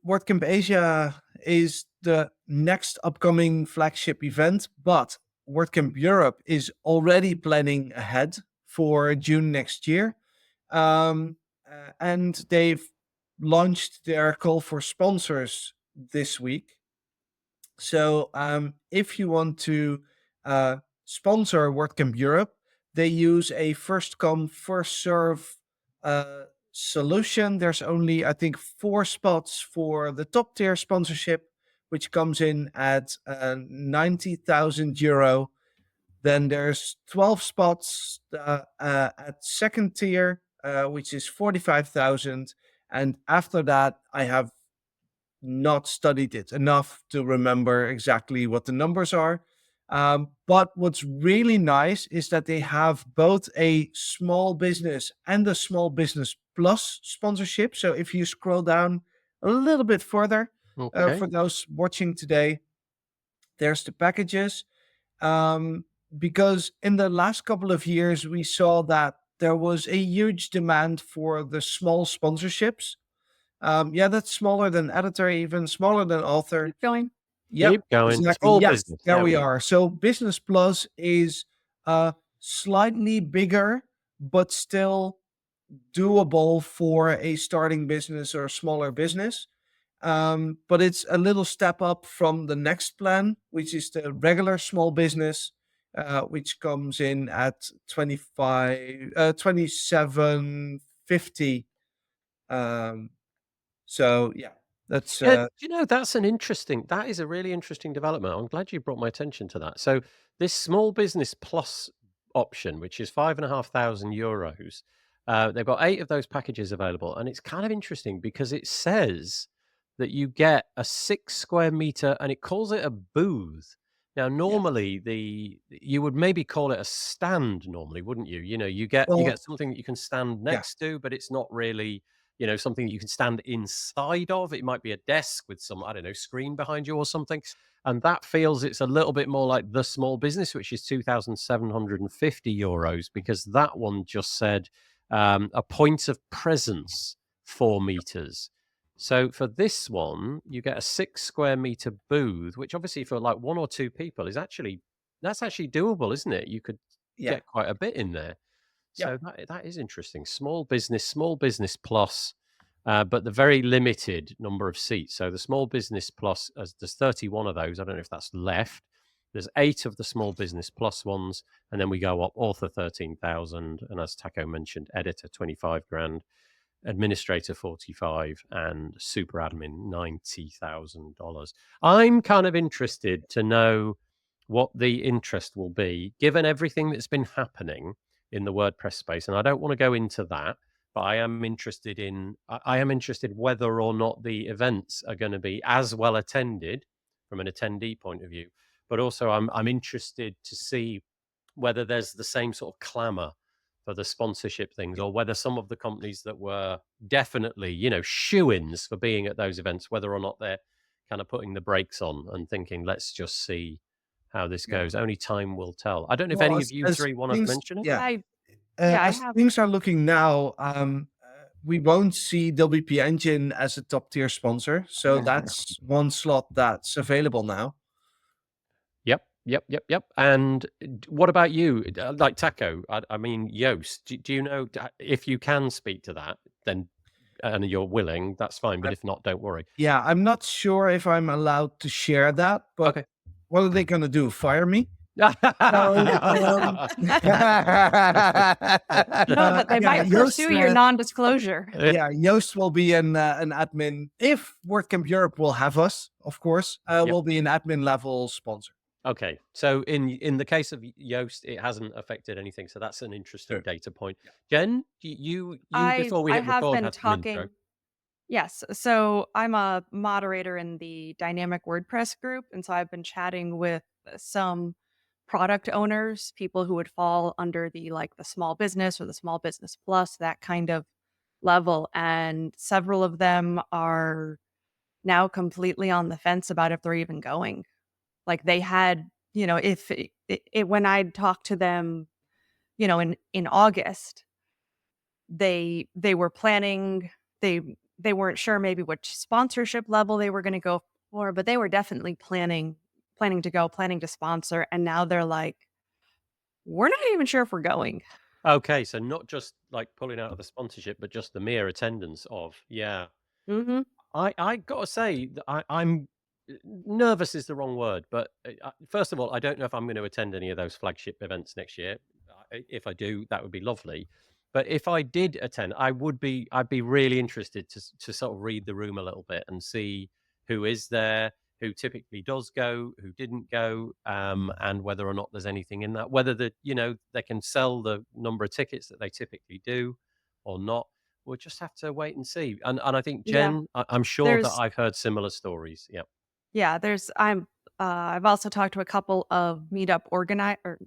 WordCamp Asia is the next upcoming flagship event, but WordCamp Europe is already planning ahead for June next year. And they've launched their call for sponsors this week. So if you want to sponsor WordCamp Europe, they use a first come, first serve solution. There's only, I think, 4 spots for the top tier sponsorship, which comes in at 90,000 euro. Then there's 12 spots at second tier, which is 45,000. And after that, I have not studied it enough to remember exactly what the numbers are. But what's really nice is that they have both a small business and a small business plus sponsorship. So if you scroll down a little bit further, Okay. For those watching today. There's the packages. Because in the last couple of years, we saw that there was a huge demand for the small sponsorships. Yeah, that's smaller than editor, even smaller than author. Keep going. Yep, Keep going. exactly. Small Yes, business. there There we we go. are. So Business Plus is slightly bigger, but still doable for a starting business or a smaller business. But it's a little step up from the next plan, which is the regular small business, which comes in at 2750. Um, so yeah, that's Yeah, that is a really interesting development. I'm glad you brought my attention to that. So this small business plus option, which is €5,500, they've got 8 of those packages available. And it's kind of interesting because it says that you get a 6 square meter and it calls it a booth. Now, yeah. normally you would maybe call it a stand normally, wouldn't you? You get Well, something that you can stand yeah, next to, but it's not really something you can stand inside of. It might be a desk with some, I don't know, screen behind you or something. And that feels it's a little bit more like the small business, which is €2,750, because that one just said a point of presence, 4 meters. So for this one, you get a 6 square meter booth, which obviously for like 1 or 2 people that's actually doable, isn't it? You could yeah, get quite a bit in there. yeah, So that is interesting. Small business plus, but the very limited number of seats. So the small business plus, as there's 31 of those. I don't know if that's left. There's 8 of the small business plus ones, and then we go up. Author 13,000, and as Taco mentioned, editor 25 grand, administrator 45, and super admin $90,000. I'm kind of interested to know what the interest will be, given everything that's been happening in the WordPress space. And I don't want to go into that, but I am interested whether or not the events are going to be as well attended from an attendee point of view. But also I'm interested to see whether there's the same sort of clamor for the sponsorship things, yeah. or whether some of the companies that were definitely, shoo-ins for being at those events, whether or not they're kind of putting the brakes on and thinking, let's just see how this Yeah. goes. Only time will tell. I don't know if Well, any of you as three want to things, mention it. yeah, I yeah, I as have things are looking now, we won't see WP Engine as a top tier sponsor. So that's one slot that's available now. Yep. And what about you? Like Taco, I mean, Yoast, do you know if you can speak to that, then, and you're willing, that's fine. But if not, don't worry. Yeah, I'm not sure if I'm allowed to share that, but Okay. what are they going to do? Fire me? So, no, but they yeah, might Joost, pursue your non-disclosure. yeah, Joost will be an admin. If WordCamp Europe will have us, of course, Yep. will be an admin level sponsor. Okay, so in the case of Yoast, it hasn't affected anything, so that's an interesting Sure. data point. Yeah. Jen, you I before we I hit have record been had some intro. talking. Yes, so I'm a moderator in the dynamic WordPress group, and so I've been chatting with some product owners, people who would fall under the small business or the small business plus, that kind of level, and several of them are now completely on the fence about if they're even going. Like they had, if when I talked to them, in August, they were planning, they weren't sure maybe which sponsorship level they were going to go for, but they were definitely planning to go, planning to sponsor, and now they're like, we're not even sure if we're going. Okay, so not just like pulling out of the sponsorship, but just the mere attendance of. Yeah. Mm-hmm. I gotta say that I'm nervous is the wrong word, but first of all, I don't know if I'm going to attend any of those flagship events next year. If I do, that would be lovely. But if I did attend, I'd be really interested to sort of read the room a little bit and see who is there, who typically does go, who didn't go, and whether or not there's anything in that, whether they can sell the number of tickets that they typically do or not. We'll just have to wait and see. And I think, Yeah, Jen, I'm sure that there's I've heard similar stories. Yeah. yeah, I've also talked to a couple of meetup organizers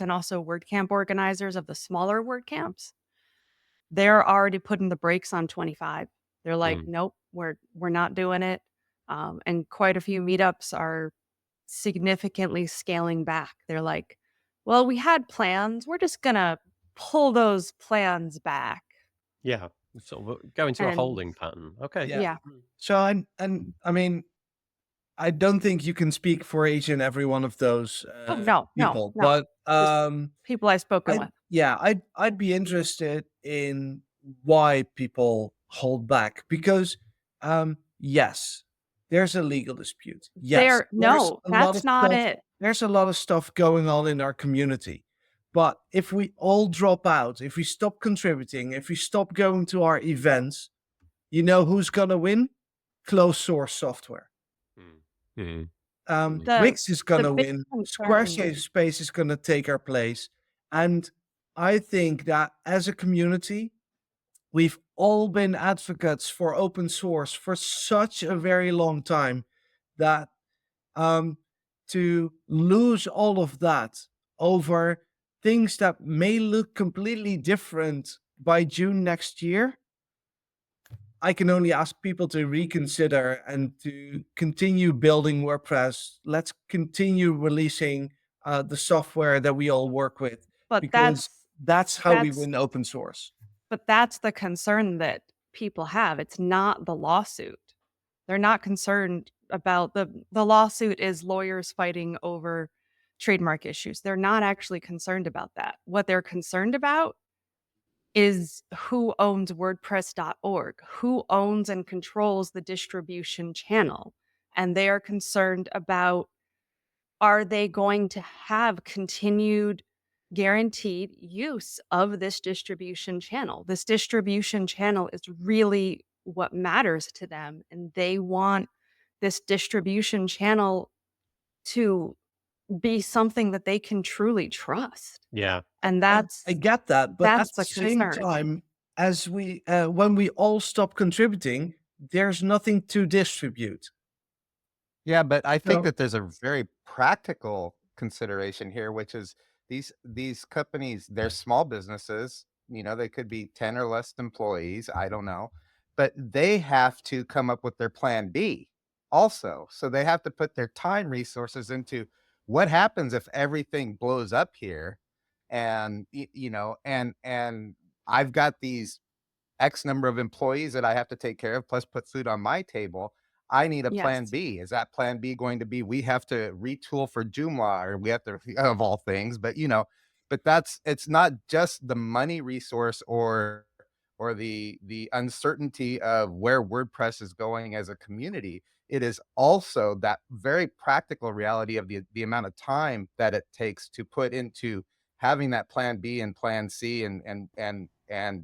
and also WordCamp organizers of the smaller WordCamps. They're already putting the brakes on 25. They're like, Mm. nope, we're not doing it. And quite a few meetups are significantly scaling back. They're like, well, we had plans. We're just gonna pull those plans back. Yeah. Sort of go into a And holding pattern. Okay. Yeah. yeah, So and I mean, I don't think you can speak for each and every one of those oh no, people, no, but just people I've spoken with. I'd be interested in why people hold back because yes, there's a legal dispute. Yes, There, there's no, a lot of that's not stuff. it. There's a lot of stuff going on in our community. But if we all drop out, if we stop contributing, if we stop going to our events, you know who's gonna win? Closed source software. Mm. Mm. The Wix is the gonna big win. concern, Squarespace is gonna take our place. And I think that as a community, we've all been advocates for open source for such a very long time that um, to lose all of that over things that may look completely different by June next year, I can only ask people to reconsider and to continue building WordPress. Let's continue releasing the software that we all work with but because that's how we that's win open source. but that's the concern that people have. It's not the lawsuit. They're not concerned about the lawsuit is lawyers fighting over trademark issues. They're not actually concerned about that. What they're concerned about is who owns WordPress.org, who owns and controls the distribution channel. And they are concerned about, are they going to have continued guaranteed use of this distribution channel? This distribution channel is really what matters to them. And they want this distribution channel to be something that they can truly trust. Yeah. And I get that, but at that's the the same concern. time, as we when we all stop contributing, there's nothing to distribute. Yeah, but I think So that there's a very practical consideration here, which is these companies, they're small businesses, you know, they could be 10 or less employees, I don't know, but they have to come up with their plan B also. So they have to put their time resources into what happens if everything blows up here and you know, and I've got these X number of employees that I have to take care of, plus put food on my table. I need a plan Yes. B. Is that plan B going to be we have to retool for Joomla or we have to of all things, but you know, but that's it's not just the money resource or the uncertainty of where WordPress is going as a community. It is also that very practical reality of the amount of time that it takes to put into having that plan B and plan C and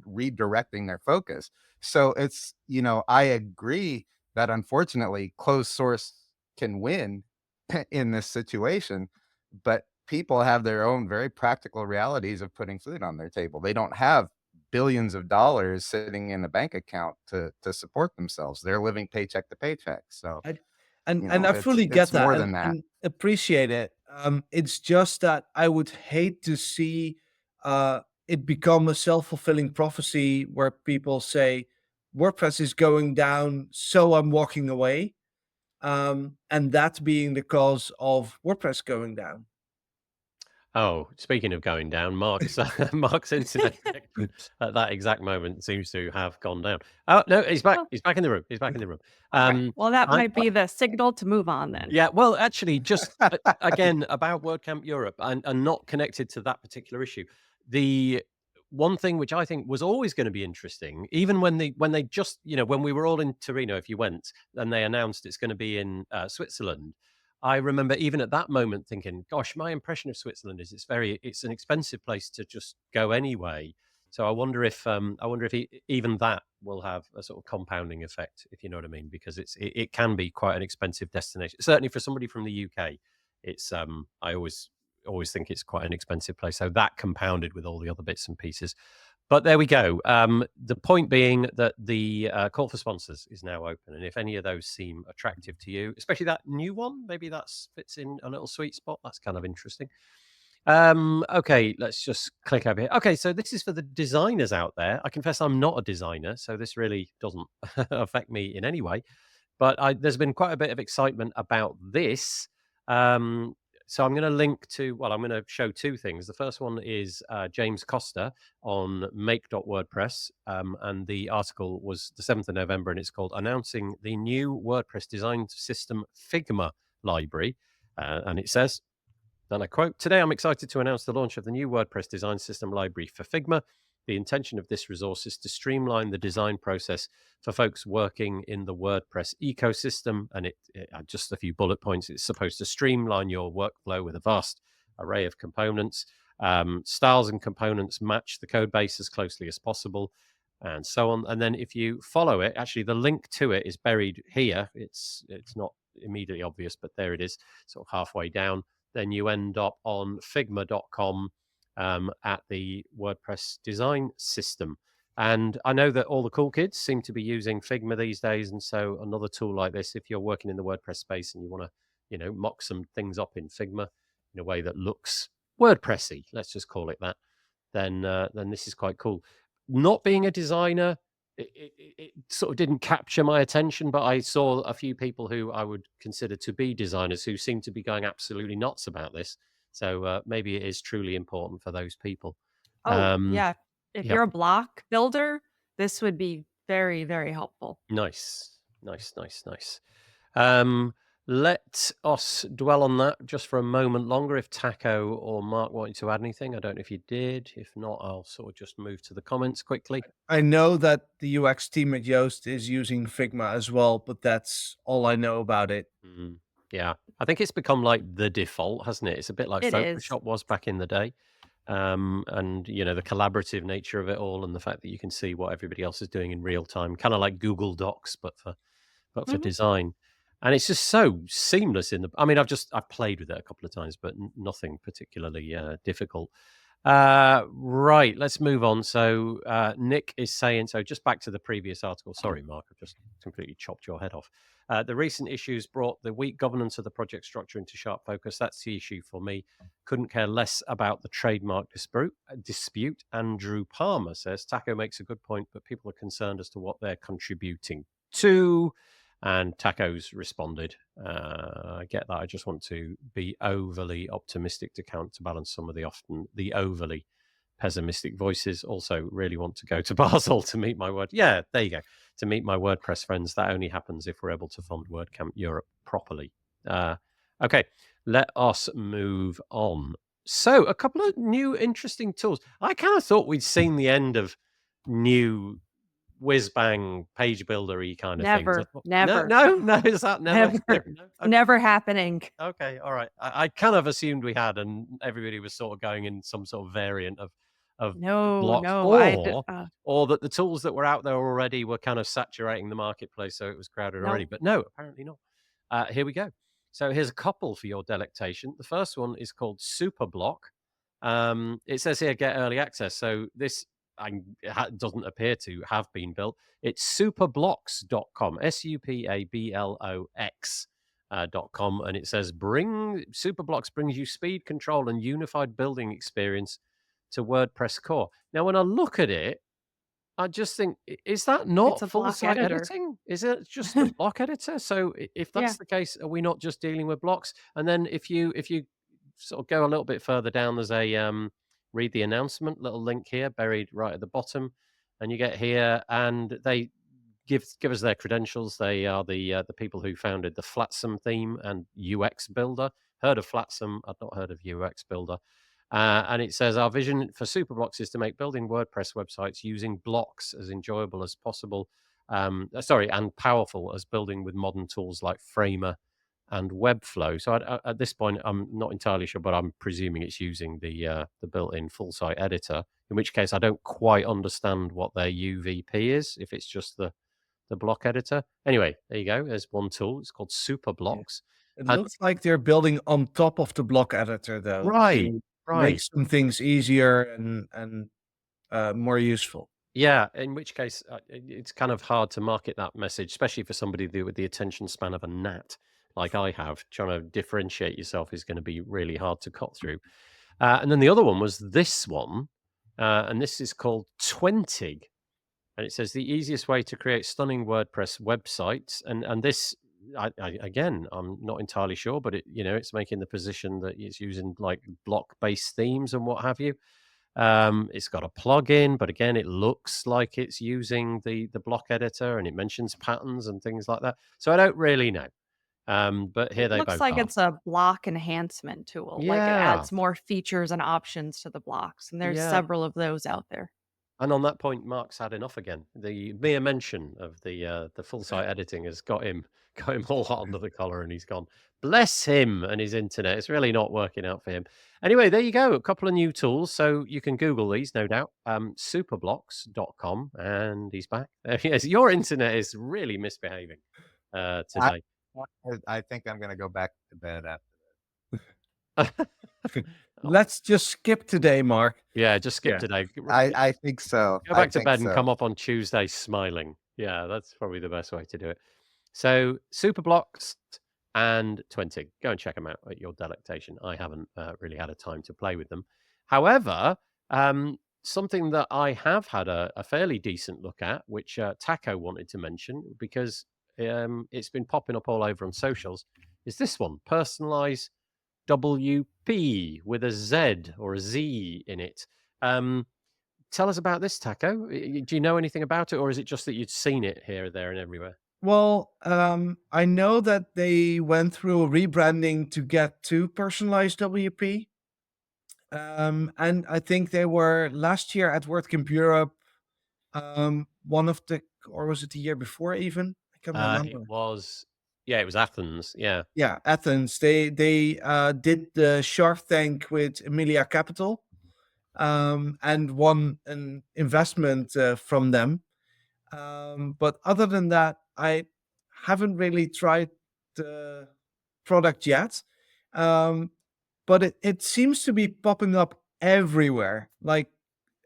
redirecting their focus. So it's, you know, I agree that unfortunately closed source can win in this situation, but people have their own very practical realities of putting food on their table. They don't have billions of dollars sitting in a bank account to support themselves. They're living paycheck to paycheck. So, I you and know, I fully get it's that more than that. and appreciate it. It's just that I would hate to see it become a self-fulfilling prophecy where people say WordPress is going down, so I'm walking away. And that being the cause of WordPress going down. Oh, speaking of going down, Mark's Mark's internet connection at that exact moment seems to have gone down. Oh no, he's back. Oh, He's back in the room. He's back in the room. okay. Well, that I, might be the signal to move on then. yeah. Well, actually, just again about WordCamp Europe and not connected to that particular issue. The one thing which I think was always going to be interesting, even when they just when we were all in Torino, if you went and they announced it's going to be in Switzerland. I remember even at that moment thinking, gosh, my impression of Switzerland is it's an expensive place to just go anyway. So I wonder if even that will have a sort of compounding effect, if you know what I mean, because it can be quite an expensive destination. Certainly for somebody from the UK, it's I always think it's quite an expensive place. So that compounded with all the other bits and pieces. But there we go. The point being that the call for sponsors is now open, and if any of those seem attractive to you, especially that new one, maybe that fits in a little sweet spot. That's kind of interesting. Okay, let's just click over here. Okay, so this is for the designers out there. I confess I'm not a designer, so this really doesn't affect me in any way. But there's been quite a bit of excitement about this. So I'm going to link to, well, I'm going to show two things. The first one is James Costa on make.wordpress. And the article was the 7th of November, and it's called Announcing the New WordPress Design System Figma Library. And it says, and I quote, "Today I'm excited to announce the launch of the new WordPress design system library for Figma. The intention of this resource is to streamline the design process for folks working in the WordPress ecosystem." And just a few bullet points. It's supposed to streamline your workflow with a vast array of components. Styles and components match the code base as closely as possible, and so on. And then if you follow it, actually the link to it is buried here. It's not immediately obvious, but there it is, sort of halfway down. Then you end up on figma.com at the WordPress design system. And I know that all the cool kids seem to be using Figma these days. And so another tool like this, if you're working in the WordPress space and you want to, mock some things up in Figma in a way that looks WordPressy, let's just call it that, then this is quite cool. Not being a designer, it sort of didn't capture my attention, but I saw a few people who I would consider to be designers who seem to be going absolutely nuts about this. So maybe it is truly important for those people. Oh, yeah. If yeah. you're a block builder, this would be very, very helpful. Nice. Let us dwell on that just for a moment longer. If Taco or Mark wanted to add anything, I don't know if you did. If not, I'll sort of just move to the comments quickly. I know that the UX team at Yoast is using Figma as well, but that's all I know about it. Yeah, I think it's become like the default, hasn't it? It's a bit like It is. Photoshop was back in the day. And the collaborative nature of it all, and the fact that you can see what everybody else is doing in real time, kind of like Google Docs, but for design. And it's just so seamless I've played with it a couple of times, but nothing particularly difficult. Right, let's move on. So Nick is saying, so just back to the previous article. Sorry, Mark, I've just completely chopped your head off. The recent issues brought the weak governance of the project structure into sharp focus. That's the issue for me. Couldn't care less about the trademark dispute. Andrew Palmer says, Taco makes a good point, but people are concerned as to what they're contributing to. And Taco's responded, I get that. I just want to be overly optimistic to counterbalance some of the overly pessimistic voices. Also, really want to go to Parsell to meet my there you go. To meet my WordPress friends. That only happens if we're able to fund WordCamp Europe properly. Okay, let us move on. So, a couple of new interesting tools. I kind of thought we'd seen the end of new whiz-bang page builder-y kind of things. Never. No, is that never? Never. No? Okay. Never happening. Okay, all right. I kind of assumed we had, and everybody was sort of going in some sort of variant of blocks, or that the tools that were out there already were kind of saturating the marketplace, so it was crowded already. But no, apparently not. Here we go. So here's a couple for your delectation. The first one is called Supablox. It says here, get early access. So this doesn't appear to have been built. It's supablox.com, supablox.com, and it says Supablox brings you speed, control, and unified building experience to WordPress core. Now, when I look at it, I just think, is that not full site editing? Is it just a block editor? So if that's the case, are we not just dealing with blocks? And then if you sort of go a little bit further down, there's a read the announcement, little link here buried right at the bottom, and you get here, and they give us their credentials. They are the people who founded the Flatsum theme and UX Builder. Heard of Flatsum? I've not heard of UX Builder. And it says, our vision for Supablox is to make building WordPress websites using blocks as enjoyable as possible, and powerful as building with modern tools like Framer and Webflow. So at this point, I'm not entirely sure, but I'm presuming it's using the built-in full site editor, in which case I don't quite understand what their UVP is, if it's just the block editor. Anyway, there you go. There's one tool. It's called Supablox. It looks like they're building on top of the block editor, though. Right. Make some things easier and more useful. Yeah, in which case it's kind of hard to market that message, especially for somebody with the attention span of a gnat like I have. Trying to differentiate yourself is going to be really hard to cut through. And then the other one was this one, and this is called Twentig. And it says the easiest way to create stunning WordPress websites. And this, again, I'm not entirely sure, but it's making the position that it's using like block-based themes and what have you. It's got a plugin, but again, it looks like it's using the block editor, and it mentions patterns and things like that. So I don't really know. But here It they looks both like are. it's a block enhancement tool. Like it Yeah, adds more features and options to the blocks, and there's yeah. several of those out there. And on that point, Mark's had enough again. The mere mention of the full site editing has got him all hot under the collar, and he's gone. Bless him and his internet. It's really not working out for him. Anyway, there you go. A couple of new tools, so you can Google these, no doubt. Supablox.com, and he's back. There he is. Your internet is really misbehaving today. I think I'm going to go back to bed after. Let's just skip today, Mark. Yeah, just skip today. I think so. Go back to bed and come up on Tuesday smiling. Yeah, that's probably the best way to do it. So Supablox and Twentig, go and check them out at your delectation. I haven't really had a time to play with them. However, something that I have had a fairly decent look at, which Taco wanted to mention because it's been popping up all over on socials, is this one, Personalize WP with a Z or a Z in it. Tell us about this, Taco. Do you know anything about it, or is it just that you'd seen it here, there, and everywhere? Well, I know that they went through a rebranding to get to personalized WP. And I think they were last year at WordCamp Europe, one of the, or was it the year before even? I can't remember. It was Athens. Yeah. Yeah, Athens. They did the Shark Tank with Emilia Capital, and won an investment from them. But other than that, I haven't really tried the product yet. But it seems to be popping up everywhere. Like,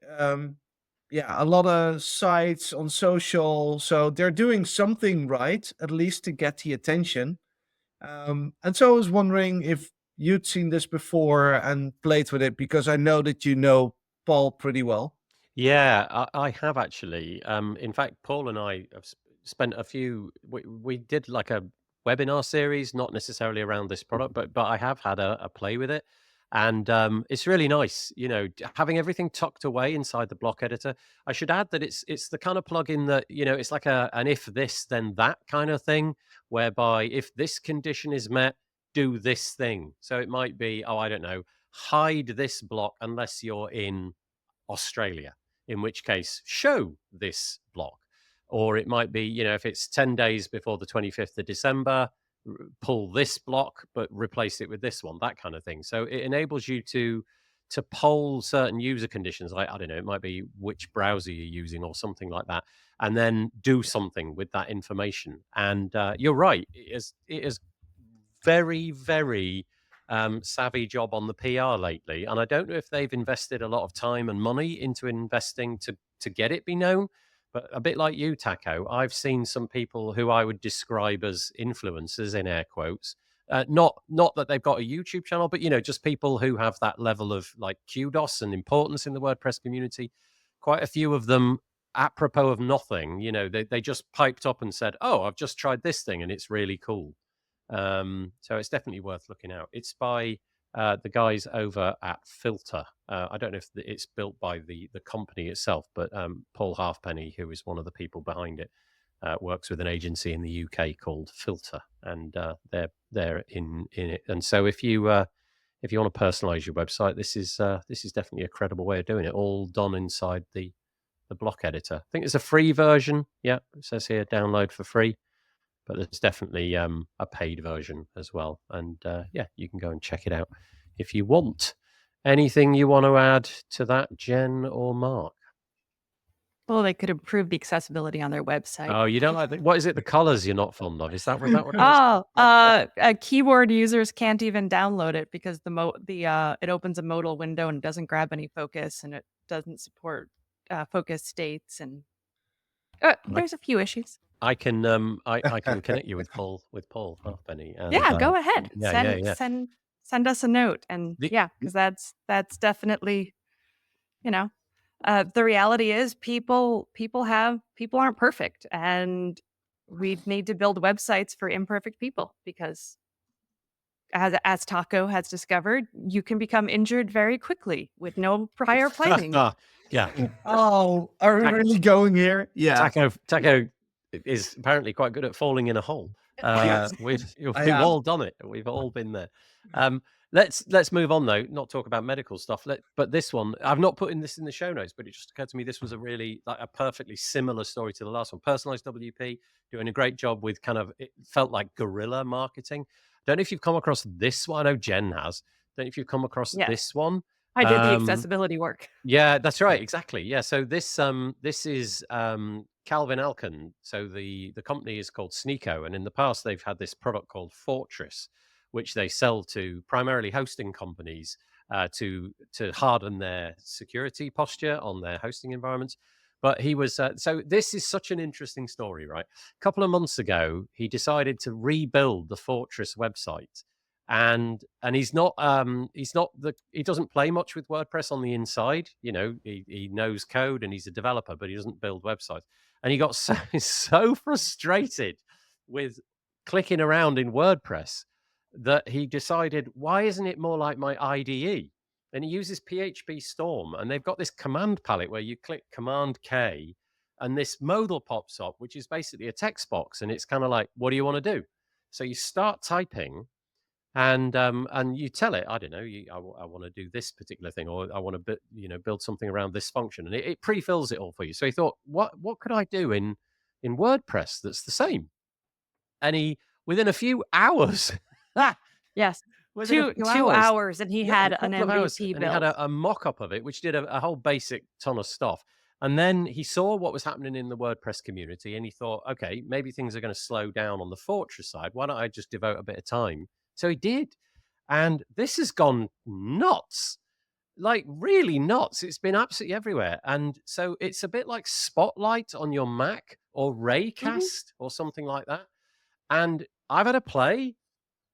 a lot of sites on social. So they're doing something right, at least to get the attention. And so I was wondering if you'd seen this before and played with it, because I know that you know Paul pretty well. Yeah, I have actually. In fact, Paul and I have spent a few. We did like a webinar series, not necessarily around this product, but I have had a play with it, and it's really nice. Having everything tucked away inside the block editor. I should add that it's the kind of plugin that it's like an if this then that kind of thing, whereby if this condition is met, do this thing. So it might be, I don't know, hide this block unless you're in Australia, in which case show this block. Or it might be, if it's 10 days before the 25th of December, pull this block, but replace it with this one, that kind of thing. So it enables you to poll certain user conditions. Like, I don't know, it might be which browser you're using or something like that, and then do something with that information. And you're right, it is very, very savvy job on the PR lately. And I don't know if they've invested a lot of time and money into investing to get it be known. But a bit like you, Taco, I've seen some people who I would describe as influencers, in air quotes. Not that they've got a YouTube channel, but just people who have that level of like kudos and importance in the WordPress community. Quite a few of them, apropos of nothing, they just piped up and said, "Oh, I've just tried this thing and it's really cool." So it's definitely worth looking out. It's by the guys over at Filter. I don't know if it's built by the company itself, but Paul Halfpenny, who is one of the people behind it, works with an agency in the UK called Filter, and they're in it. And so if you want to personalize your website, this is definitely a credible way of doing it. All done inside the block editor. I think there's a free version. Yeah, it says here download for free. But there's definitely a paid version as well. And you can go and check it out if you want. Anything you want to add to that, Jen or Mark? Well, they could improve the accessibility on their website. Oh, you don't like what is it? The colors you're not fond of? Is that what it is? Keyboard users can't even download it because it opens a modal window and doesn't grab any focus, and it doesn't support focus states, and there's a few issues. I can I can connect you with Paul Halfpenny. Yeah, go ahead. Send send us a note. And The- yeah, because that's definitely, you know, the reality is people aren't perfect, and we need to build websites for imperfect people, because as Taco has discovered, you can become injured very quickly with no prior planning. Yeah. Oh, are we Tac- really going here? Yeah. Taco is apparently quite good at falling in a hole. Yes, We've I am. all done it. We've all been there. Let's move on though. Not talk about medical stuff. But this one, I've not put in this in the show notes, but it just occurred to me this was a really like a perfectly similar story to the last one. Personalized WP doing a great job with kind of, it felt like guerrilla marketing. Don't know if you've come across this one. I know Jen has. Don't know if you've come across Yes. this one. I did the accessibility work. Yeah, that's right. Exactly. Yeah. So this is Calvin Alkin. So the company is called Sneeko, and in the past they've had this product called Fortress, which they sell to primarily hosting companies to harden their security posture on their hosting environments. But he was so this is such an interesting story, right? A couple of months ago, he decided to rebuild the Fortress website, and he doesn't play much with WordPress on the inside. You know, he knows code and he's a developer, but he doesn't build websites. And he got so frustrated with clicking around in WordPress that he decided, why isn't it more like my IDE? And he uses PHP Storm, and they've got this command palette where you click Command K and this modal pops up, which is basically a text box. And it's kind of like, what do you want to do? So you start typing, and you tell it, I don't know, I want to do this particular thing, or I want to build something around this function, and it pre-fills it all for you. So he thought, what could I do in WordPress that's the same? And he, within a few hours, Yes. within a few 2 hours, hours, and he had an MVP and build. he had a mock-up of it, which did a whole basic ton of stuff. And then he saw what was happening in the WordPress community, and he thought, okay, maybe things are going to slow down on the Fortress side. Why don't I just devote a bit of time? So he did. And this has gone nuts, like really nuts. It's been absolutely everywhere. And so it's a bit like Spotlight on your Mac or Raycast or something like that. And I've had a play.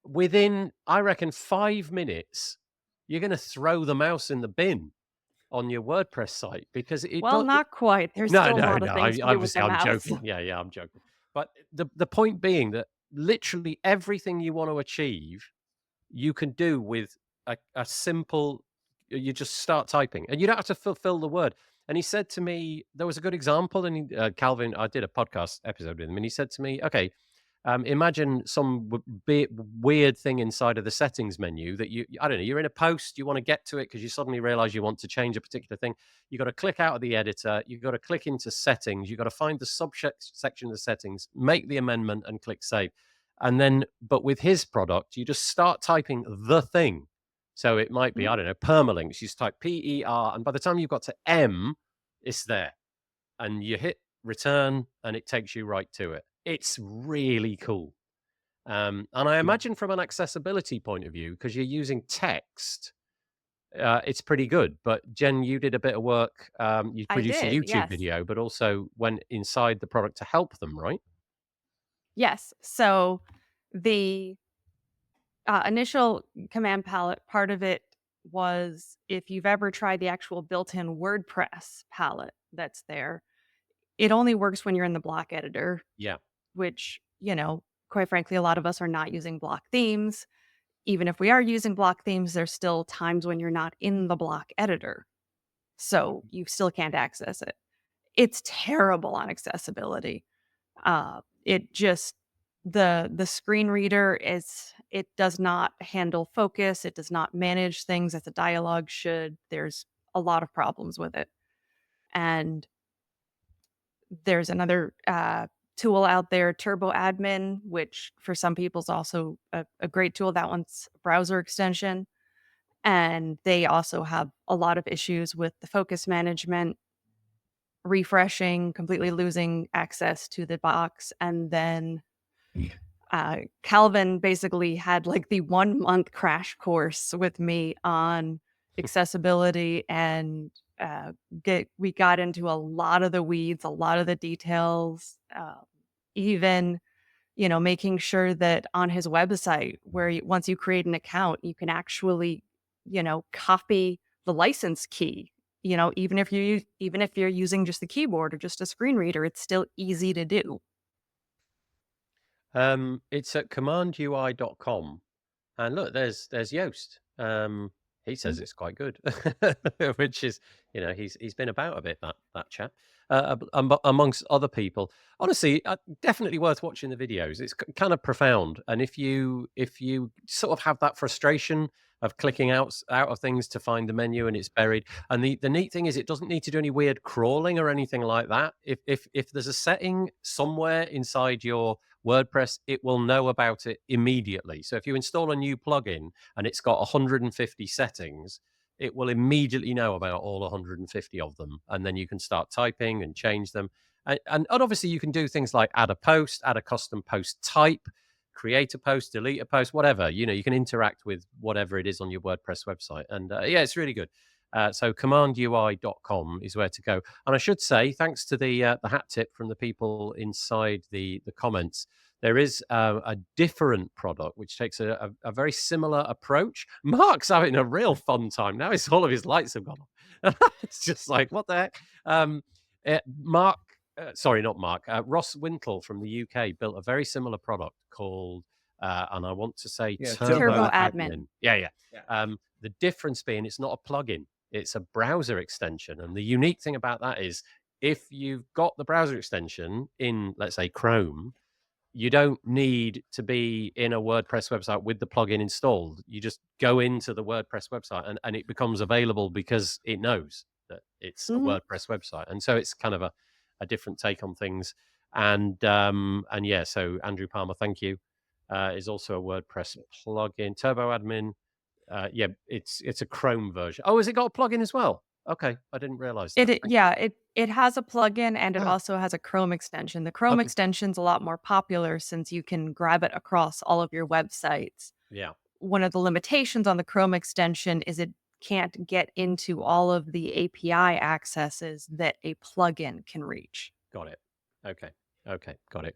Within, I reckon, 5 minutes, you're going to throw the mouse in the bin on your WordPress site, because Well, not quite. There's no, still a no, lot no. of things to do with Obviously, the I'm mouse. joking. Yeah, I'm joking. But the point being that literally everything you want to achieve, you can do with a simple, you just start typing, and you don't have to fulfill the word. And he said to me, there was a good example, and Calvin, I did a podcast episode with him, and he said to me, okay, imagine some weird thing inside of the settings menu that I don't know, you're in a post, you want to get to it because you suddenly realize you want to change a particular thing. You got to click out of the editor, you got to click into settings, you got to find the subsection of the settings, make the amendment, and click save. And then, but with his product, you just start typing the thing. So it might be, I don't know, permalinks. You just type PER, and by the time you've got to M, it's there. And you hit return, and it takes you right to it. It's really cool. And I imagine from an accessibility point of view, because you're using text, it's pretty good. But Jen, you did a bit of work. You produced a YouTube yes. video, but also went inside the product to help them, right? Yes. So the initial command palette part of it was, if you've ever tried the actual built-in WordPress palette that's there, it only works when you're in the block editor. Yeah. Which, quite frankly, a lot of us are not using block themes. Even if we are using block themes, there's still times when you're not in the block editor. So you still can't access it. It's terrible on accessibility. It just, the screen reader it does not handle focus. It does not manage things as a dialogue should. There's a lot of problems with it. And there's another tool out there, Turbo Admin, which for some people is also a great tool. That one's a browser extension. And they also have a lot of issues with the focus management, refreshing, completely losing access to the box. And then Calvin basically had like the 1 month crash course with me on accessibility, and we got into a lot of the weeds, a lot of the details, even making sure that on his website, where once you create an account, you can actually, copy the license key. Even if you're using just the keyboard or just a screen reader, it's still easy to do. It's at commandui.com. And look, there's Yoast. He says it's quite good, which is, he's been about a bit, that chap, amongst other people. Honestly, definitely worth watching the videos. It's kind of profound, and if you sort of have that frustration of clicking out of things to find the menu and it's buried, and the neat thing is it doesn't need to do any weird crawling or anything like that. If there's a setting somewhere inside your WordPress, it will know about it immediately. So if you install a new plugin and it's got 150 settings, it will immediately know about all 150 of them. And then you can start typing and change them. And obviously you can do things like add a post, add a custom post type, create a post, delete a post, whatever. You can interact with whatever it is on your WordPress website. And yeah, it's really good. So commandui.com is where to go. And I should say, thanks to the hat tip from the people inside the comments, there is a different product which takes a very similar approach. Mark's having a real fun time now. It's all of his lights have gone off. It's just like, what the heck? Mark, sorry, not Mark. Ross Wintle from the UK built a very similar product called, and I want to say Turbo Admin. Yeah. The difference being it's not a plugin. It's a browser extension. And the unique thing about that is if you've got the browser extension in, let's say, Chrome, you don't need to be in a WordPress website with the plugin installed. You just go into the WordPress website and it becomes available because it knows that it's a WordPress website. And so it's kind of a different take on things. And yeah, so Andrew Palmer, thank you, is also a WordPress plugin. Turbo Admin. Yeah, it's a Chrome version. Oh, has it got a plugin as well? Okay, I didn't realize that. It has a plugin and it also has a Chrome extension. The Chrome extension's a lot more popular since you can grab it across all of your websites. Yeah. One of the limitations on the Chrome extension is it can't get into all of the API accesses that a plugin can reach. Got it. Okay. Got it.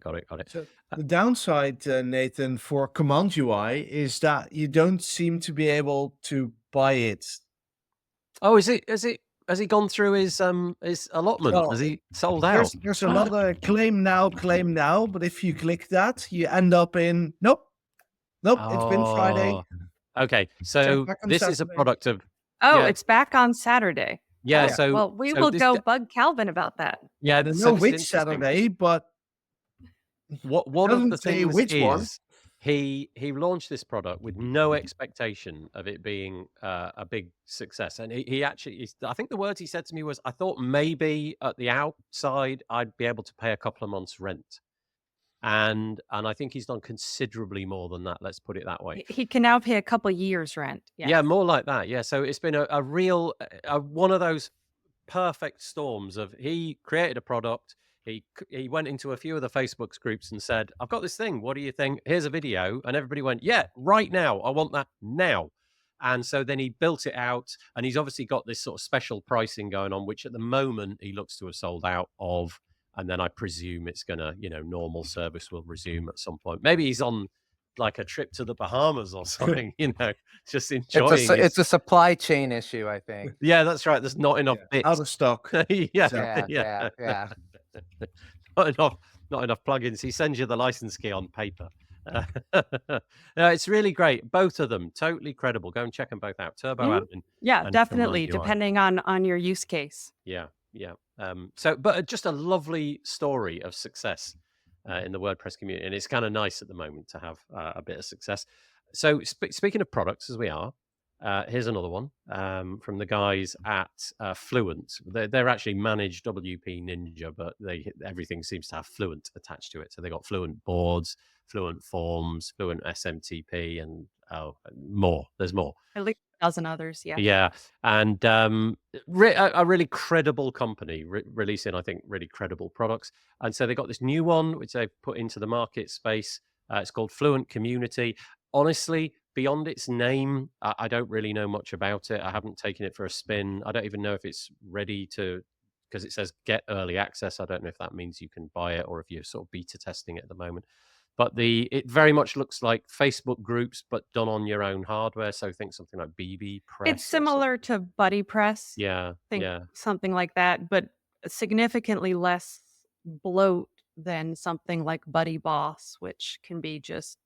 So the downside, Nathan, for Command UI is that you don't seem to be able to buy it. Oh, has he gone through his allotment? Well, has he sold out? There's another claim now, but if you click that, you end up in nope, it's been Friday. Okay, so this is a product of. Oh, it's back on Saturday. Yeah, so well, we will go bug Calvin about that. Yeah, there's no which Saturday, but one of the things which is one. He launched this product with no expectation of it being a big success, and he actually, I think the words he said to me was, "I thought maybe at the outside I'd be able to pay a couple of months' rent." And I think he's done considerably more than that. Let's put it that way. He can now pay a couple years rent. Yeah, more like that. Yeah, so it's been a real one of those perfect storms of he created a product. He went into a few of the Facebook groups and said, "I've got this thing. What do you think? Here's a video." And everybody went, "Yeah, right now. I want that now." And so then he built it out, and he's obviously got this sort of special pricing going on, which at the moment he looks to have sold out of. And then I presume it's going to, normal service will resume at some point. Maybe he's on like a trip to the Bahamas or something, just enjoying it. It's a supply chain issue, I think. Yeah, that's right. There's not enough bits. Out of stock. Yeah. Not enough plugins. He sends you the license key on paper. No, it's really great. Both of them, totally credible. Go and check them both out. Turbo Admin. Yeah, definitely, depending on your use case. Yeah. But just a lovely story of success in the WordPress community, and it's kind of nice at the moment to have a bit of success. So speaking of products, as we are, here's another one from the guys at Fluent. They're actually managed WP Ninja, but everything seems to have Fluent attached to it. So they got Fluent boards, Fluent forms, Fluent SMTP, and more. There's more. At least a dozen others, yeah. Yeah, and a really credible company releasing, I think, really credible products. And so they got this new one, which they've put into the market space. It's called Fluent Community. Honestly, beyond its name, I don't really know much about it. I haven't taken it for a spin. I don't even know if it's ready to, because it says get early access. I don't know if that means you can buy it or if you're sort of beta testing it at the moment. But it very much looks like Facebook groups, but done on your own hardware. So think something like BB Press. It's similar to Buddy Press. Yeah, Think yeah. something like that, but significantly less bloat than something like Buddy Boss, which can be just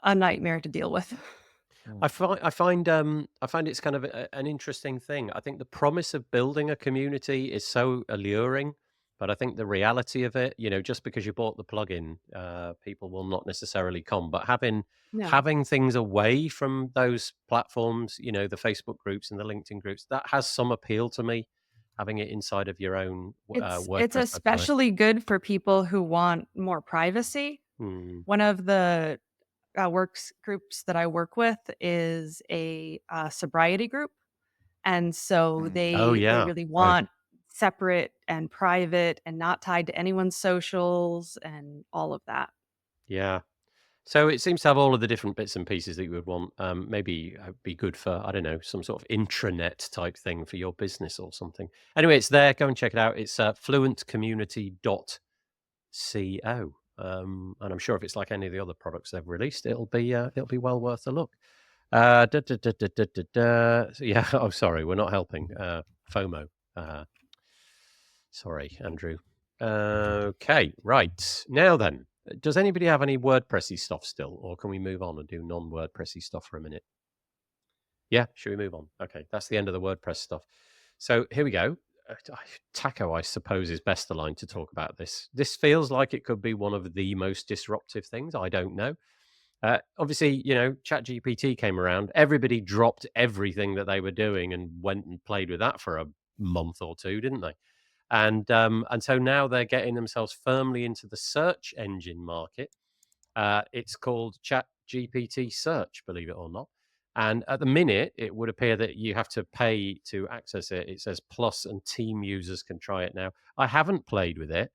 a nightmare to deal with. I find it's kind of an interesting thing. I think the promise of building a community is so alluring, but I think the reality of it, just because you bought the plugin, people will not necessarily come. But having No. things away from those platforms, the Facebook groups and the LinkedIn groups, that has some appeal to me. Having it inside of your own It's WordPress website. especially good for people who want more privacy. Hmm. One of the works groups that I work with is a sobriety group, and so Oh they yeah, really right. want separate and private and not tied to anyone's socials and all of that. Yeah. So it seems to have all of the different bits and pieces that you would want. Maybe be good for, I don't know, some sort of intranet type thing for your business or something. Anyway, it's there. Go and check it out. It's fluentcommunity.co. And I'm sure if it's like any of the other products they've released, it'll be well worth a look. So yeah. Oh, sorry, we're not helping. FOMO. Sorry, Andrew. Okay, right. Now then, does anybody have any WordPressy stuff still, or can we move on and do non-WordPressy stuff for a minute? Yeah, should we move on? Okay, that's the end of the WordPress stuff. So here we go. Taco, I suppose, is best aligned to talk about this. This feels like it could be one of the most disruptive things. I don't know. Obviously, ChatGPT came around. Everybody dropped everything that they were doing and went and played with that for a month or two, didn't they? And so now they're getting themselves firmly into the search engine market. It's called ChatGPT Search, believe it or not. And at the minute, it would appear that you have to pay to access it. It says Plus and Team users can try it now. I haven't played with it,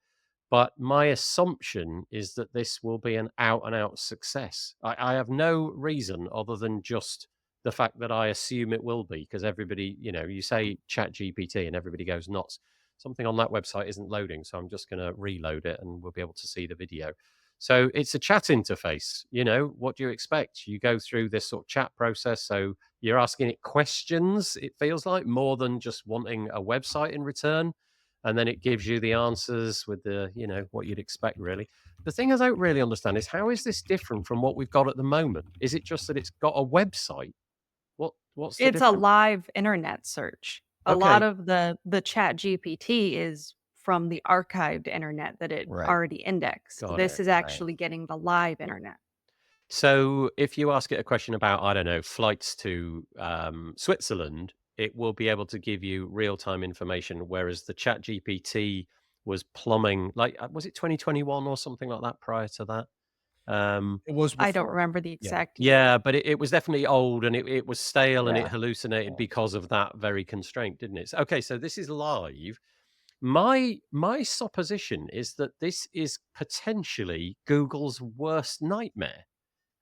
but my assumption is that this will be an out-and-out success. I have no reason other than just the fact that I assume it will be, because everybody, you say ChatGPT and everybody goes nuts. Something on that website isn't loading, so I'm just going to reload it and we'll be able to see the video. So it's a chat interface. What do you expect? You go through this sort of chat process. So you're asking it questions, it feels like, more than just wanting a website in return. And then it gives you the answers with the, what you'd expect, really. The thing I don't really understand is, how is this different from what we've got at the moment? Is it just that it's got a website? What's the It's a difference? live internet search. A lot Okay. of the Chat GPT is from the archived internet that it Right. already indexed. Got This it. is actually getting the live internet. So if you ask it a question about, I don't know, flights to Switzerland, it will be able to give you real-time information, whereas the Chat GPT was plumbing, like, was it 2021 or something like that prior to that? It was I don't before. remember the Yeah. exact year. Yeah, but it was definitely old, and it was stale, and it Yeah. hallucinated because of that very constraint, didn't it? So, okay, so this is live. My supposition is that this is potentially Google's worst nightmare.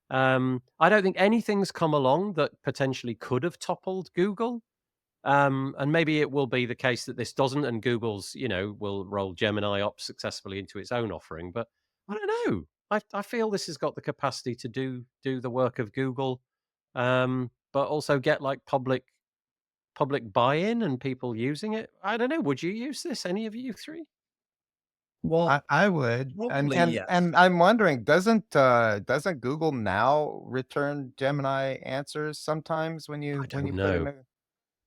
I don't think anything's come along that potentially could have toppled Google. And maybe it will be the case that this doesn't, and Google's, will roll Gemini up successfully into its own offering. But I don't know. I feel this has got the capacity to do the work of Google, but also get like public buy-in and people using it. I don't know. Would you use this? Any of you three? Well, I would, probably yes. and I'm wondering, doesn't Google now return Gemini answers sometimes when I you don't put know. in a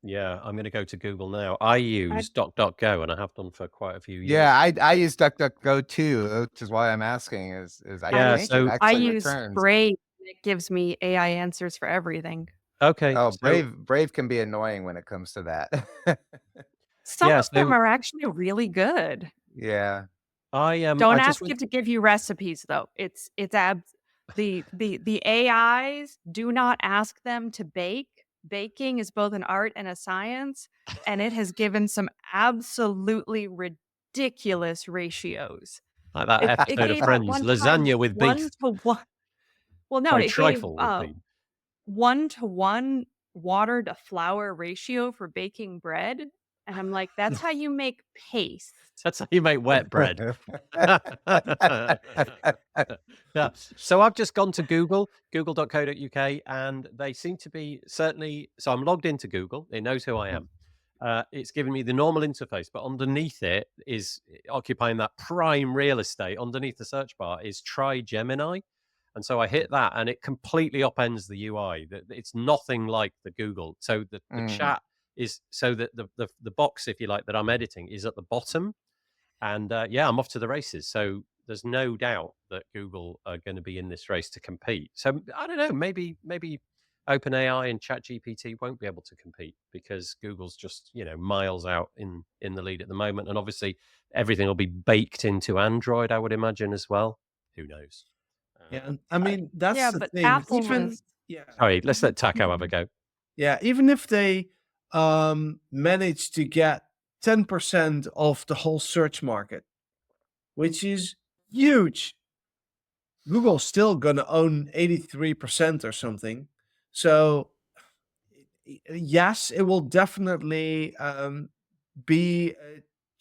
Yeah, I'm going to go to Google now. I use DuckDuckGo, and I have done for quite a few years. Yeah, I use DuckDuckGo too, which is why I'm asking. Is I Yeah, think it so I actually use returns. Brave. It gives me AI answers for everything. okay, Oh, so Brave can be annoying when it comes to that. Some yeah, of them so are actually really good. Yeah. I Don't just ask went. it to give you recipes though. It's the AIs, do not ask them to bake. Baking is both an art and a science, and it has given some absolutely ridiculous ratios. Like that It episode of gave at Friends, one time lasagna with 1 beef. to 1. Well, no, Sorry, it gave trifle with beef. 1 to 1 water to flour ratio for baking bread. And I'm like, that's how you make paste. That's how you make wet bread. Yeah. So I've just gone to Google, google.co.uk, and they seem to be certainly. So I'm logged into Google. It knows who I am. It's giving me the normal interface, but underneath it is occupying that prime real estate. Underneath the search bar is try Gemini. And so I hit that, and it completely upends the UI. It's nothing like the Google. So the chat is, so that the box, if you like, that I'm editing is at the bottom. And yeah, I'm off to the races. So there's no doubt that Google are going to be in this race to compete. So I don't know, maybe OpenAI and ChatGPT won't be able to compete because Google's just, miles out in the lead at the moment. And obviously everything will be baked into Android, I would imagine, as well. Who knows? Yeah, I mean, that's Yeah, the but thing. Apple Even was Sorry, let's let Taco have a go. Yeah, even if they manage to get 10% of the whole search market, which is huge, Google's still gonna own 83% or something. So yes, it will definitely be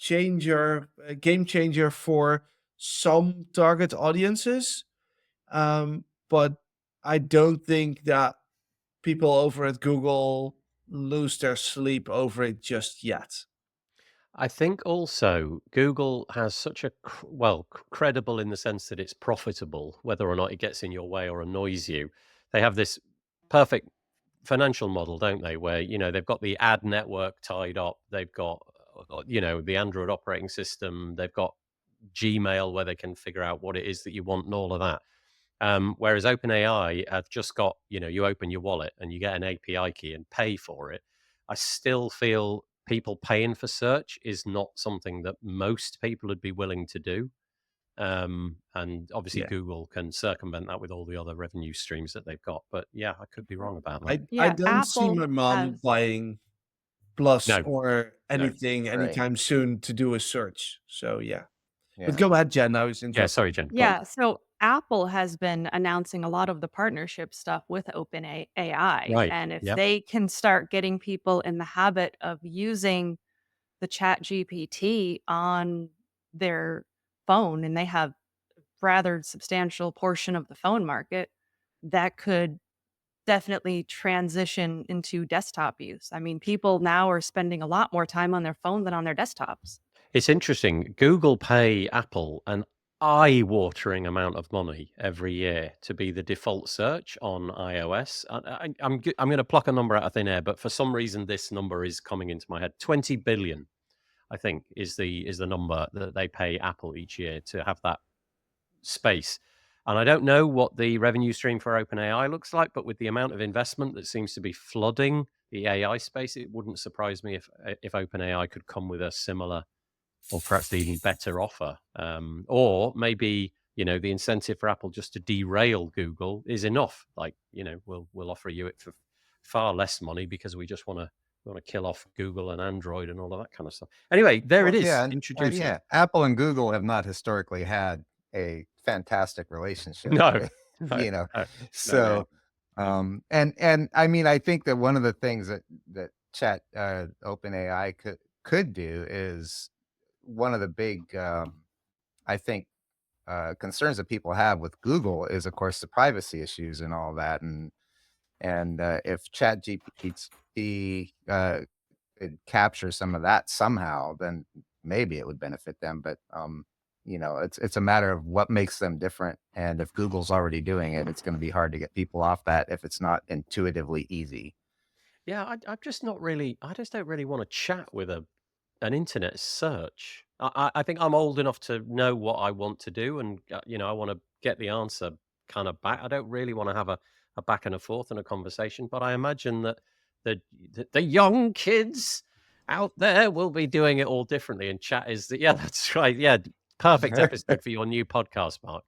a game changer for some target audiences. But I don't think that people over at Google lose their sleep over it just yet. I think also Google has such a credible in the sense that it's profitable, whether or not it gets in your way or annoys you. They have this perfect financial model, don't they? Where they've got the ad network tied up, they've got the Android operating system, they've got Gmail where they can figure out what it is that you want and all of that. Whereas OpenAI have just got, you open your wallet and you get an API key and pay for it. I still feel people paying for search is not something that most people would be willing to do. And obviously Yeah. Google can circumvent that with all the other revenue streams that they've got. But yeah, I could be wrong about that. I Yeah, don't see Apple my mom has- buying Plus No. or anything Right. anytime soon to do a search. So yeah. Yeah. But go ahead, Jen. I was Yeah, interrupting. sorry, Jen. Go on. Yeah, so Apple has been announcing a lot of the partnership stuff with OpenAI. Right, And if yep. they can start getting people in the habit of using the Chat GPT on their phone, and they have rather substantial portion of the phone market, that could definitely transition into desktop use. I mean, people now are spending a lot more time on their phone than on their desktops. It's interesting. Google pay Apple an eye-watering amount of money every year to be the default search on iOS. I'm going to pluck a number out of thin air, but for some reason this number is coming into my head. 20 billion, I think, is the number that they pay Apple each year to have that space. And I don't know what the revenue stream for OpenAI looks like, but with the amount of investment that seems to be flooding the AI space, it wouldn't surprise me if OpenAI could come with a similar or perhaps the even better offer. Or maybe, the incentive for Apple just to derail Google is enough. Like, we'll offer you it for far less money because we just want to kill off Google and Android and all of that kind of stuff. Anyway, there it is. Yeah, Introducing. yeah. Apple and Google have not historically had a fantastic relationship. No. No, no. So, and I mean, I think that one of the things that Chat OpenAI could do is one of the big, I think, concerns that people have with Google is, of course, the privacy issues and all that. And if Chat GPT could capture some of that somehow, then maybe it would benefit them. But it's a matter of what makes them different. And if Google's already doing it, it's going to be hard to get people off that if it's not intuitively easy. Yeah, I'm just not really. I just don't really want to chat with an internet search. I think I'm old enough to know what I want to do, and I want to get the answer kind of back. I don't really want to have a back and a forth and a conversation. But I imagine that the young kids out there will be doing it all differently. And chat is yeah, that's right. Yeah, perfect episode for your new podcast, Mark.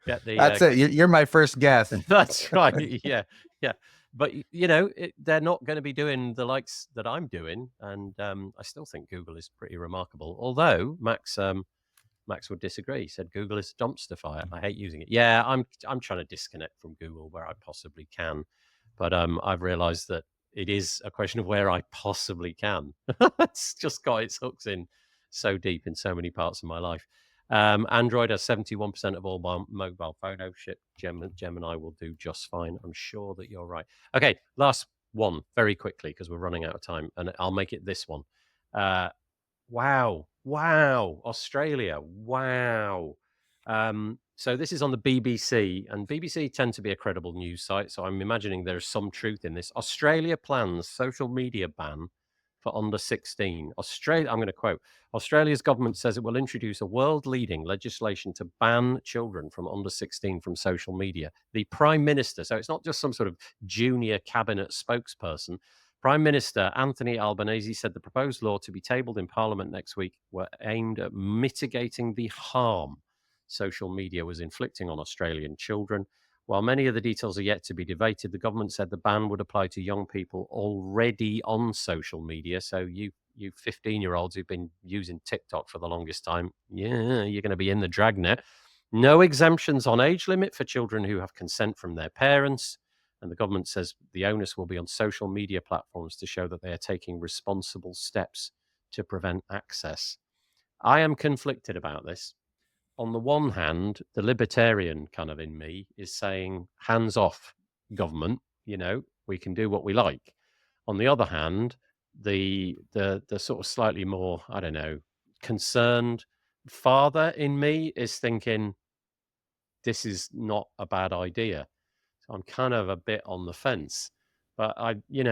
Get the That's it. You're my first guest. That's right. Yeah, yeah. But they're not going to be doing the likes that I'm doing, and I still think Google is pretty remarkable. Although Max would disagree. He said Google is a dumpster fire. I hate using it. Yeah, I'm trying to disconnect from Google where I possibly can, but I've realised that it is a question of where I possibly can. It's just got its hooks in so deep in so many parts of my life. Android has 71% of all mobile phone ownership. Gemini will do just fine. I'm sure that you're right. Okay, last one very quickly because we're running out of time, and I'll make it this one. Wow, Australia, wow. So this is on the BBC, and BBC tend to be a credible news site, so I'm imagining there's some truth in this. Australia plans social media ban for under 16. I'm going to quote, Australia's government says it will introduce a world-leading legislation to ban children from under 16 from social media. The Prime Minister, so it's not just some sort of junior cabinet spokesperson, Prime Minister Anthony Albanese said the proposed law to be tabled in Parliament next week were aimed at mitigating the harm social media was inflicting on Australian children. While many of the details are yet to be debated, the government said the ban would apply to young people already on social media. So you 15-year-olds who've been using TikTok for the longest time, yeah, you're going to be in the dragnet. No exemptions on age limit for children who have consent from their parents. And the government says the onus will be on social media platforms to show that they are taking responsible steps to prevent access. I am conflicted about this. On the one hand, the libertarian kind of in me is saying, hands off, government, we can do what we like. On the other hand, the sort of slightly more, I don't know, concerned father in me is thinking, this is not a bad idea. I'm kind of a bit on the fence, but you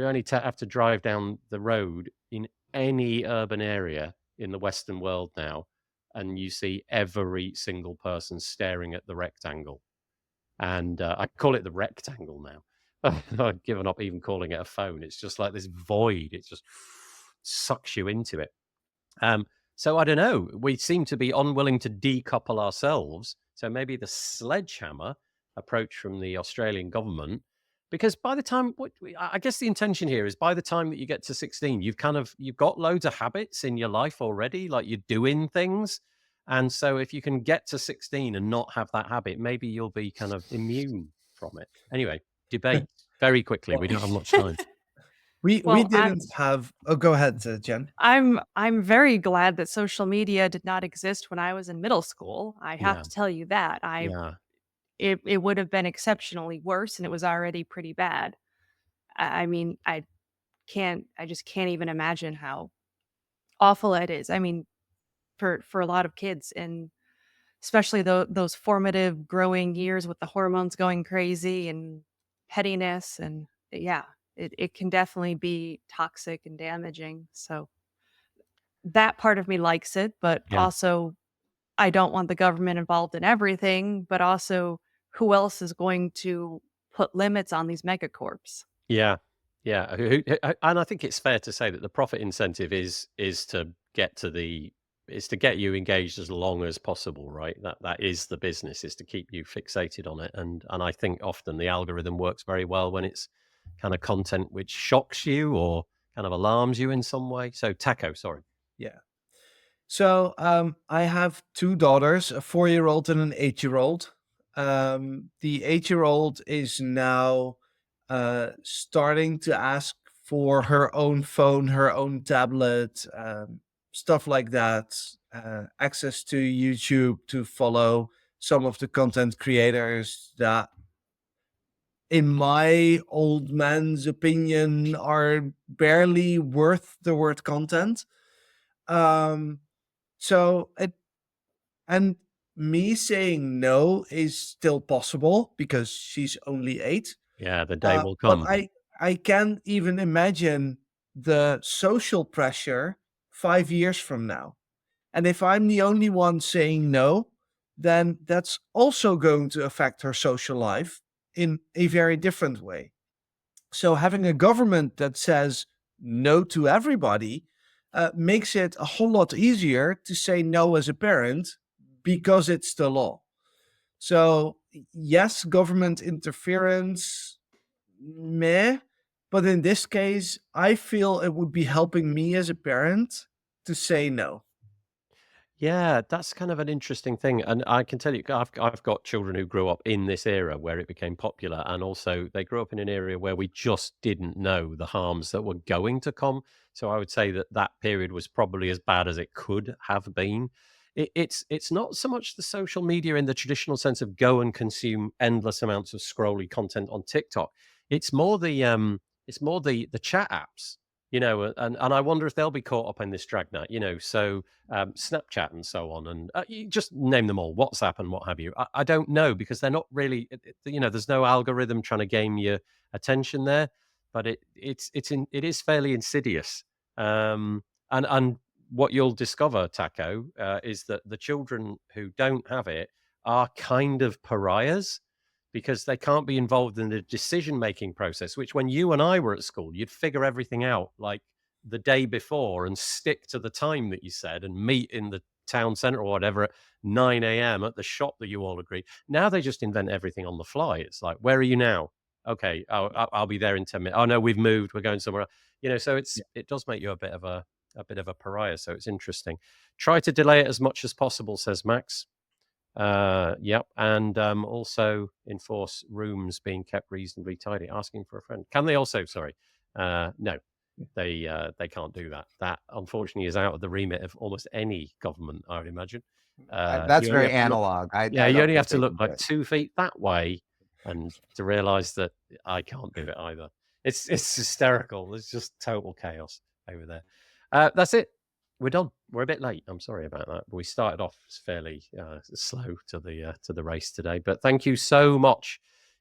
only have to drive down the road in any urban area in the Western world now, and you see every single person staring at the rectangle. And I call it the rectangle now. I've given up even calling it a phone. It's just like this void. It just sucks you into it. So I don't know. We seem to be unwilling to decouple ourselves. So maybe the sledgehammer approach from the Australian government, because by the time, I guess the intention here is by the time that you get to 16, you've got loads of habits in your life already, like you're doing things. And so if you can get to 16 and not have that habit, maybe you'll be kind of immune from it. Anyway, debate very quickly. We don't have much time. We Well, didn't have. Oh, go ahead, Jen. I'm very glad that social media did not exist when I was in middle school. I have Yeah. to tell you that. Yeah. It would have been exceptionally worse, and it was already pretty bad. I mean, I just can't even imagine how awful it is. I mean, for a lot of kids, and especially those formative growing years with the hormones going crazy and pettiness, and yeah, it can definitely be toxic and damaging. So that part of me likes it, but Yeah. also I don't want the government involved in everything, but also who else is going to put limits on these megacorps? Yeah, yeah, and I think it's fair to say that the profit incentive is to get you engaged as long as possible, right? That is the business, is to keep you fixated on it, and I think often the algorithm works very well when it's kind of content which shocks you or kind of alarms you in some way. So Taco, sorry. Yeah. So I have two daughters, a 4-year-old and an 8-year-old. The 8-year-old is now starting to ask for her own phone, her own tablet, stuff like that, access to YouTube to follow some of the content creators that, in my old man's opinion, are barely worth the word content. So and me saying no is still possible because she's only 8. Yeah, the day will But come. I can't even imagine the social pressure 5 years from now. And if I'm the only one saying no, then that's also going to affect her social life in a very different way. So having a government that says no to everybody makes it a whole lot easier to say no as a parent because it's the law. So yes, government interference, meh. But in this case, I feel it would be helping me as a parent to say no. Yeah, that's kind of an interesting thing, and I can tell you, I've got children who grew up in this era where it became popular, and also they grew up in an area where we just didn't know the harms that were going to come. So I would say that that period was probably as bad as it could have been. It's not so much the social media in the traditional sense of go and consume endless amounts of scrolly content on TikTok. It's more the chat apps, and I wonder if they'll be caught up in this dragnet, so Snapchat and so on, and you just name them all, WhatsApp and what have you. I don't know because they're not really, there's no algorithm trying to game your attention there, but it is fairly insidious. And what you'll discover, Taco, is that the children who don't have it are kind of pariahs because they can't be involved in the decision-making process, which when you and I were at school, you'd figure everything out like the day before and stick to the time that you said and meet in the town centre or whatever at 9 a.m. at the shop that you all agreed. Now they just invent everything on the fly. It's like, where are you now? Okay, I'll be there in 10 minutes. Oh no, we've moved. We're going somewhere else. So it does make you a bit of a pariah. So it's interesting. Try to delay it as much as possible, says Max. Yep, and also enforce rooms being kept reasonably tidy. Asking for a friend. Can they also? Sorry, no, they can't do that. That unfortunately is out of the remit of almost any government, I would imagine. That's You only very have to look- analog. yeah, I you don't only have think to they look can do like it. 2 feet that way, and to realise that I can't do it either. It's hysterical. It's just total chaos over there. That's it. We're done. We're a bit late. I'm sorry about that. But we started off fairly slow to the race today. But thank you so much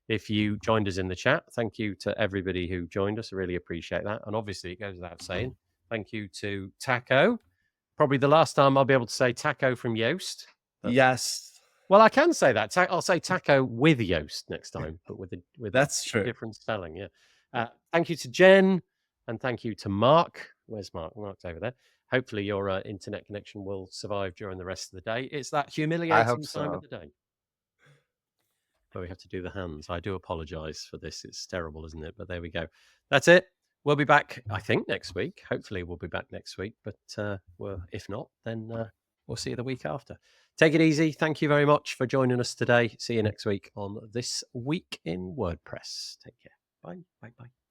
if you joined us in the chat. Thank you to everybody who joined us. I really appreciate that. And obviously, it goes without saying, thank you to Taco. Probably the last time I'll be able to say Taco from Yoast. But, Yes, well, I can say that. I'll say Taco with Yoast next time, but with that's a true. different spelling. Yeah. Thank you to Jen, and thank you to Mark. Where's Mark? Mark's over there. Hopefully your internet connection will survive during the rest of the day. It's that I humiliating hope time of so. the day where we have to do the hands. I do apologize for this. It's terrible, isn't it? But there we go. That's it. We'll be back, I think, next week. Hopefully we'll be back next week. But if not, then we'll see you the week after. Take it easy. Thank you very much for joining us today. See you next week on This Week in WordPress. Take care. Bye. Bye. Bye.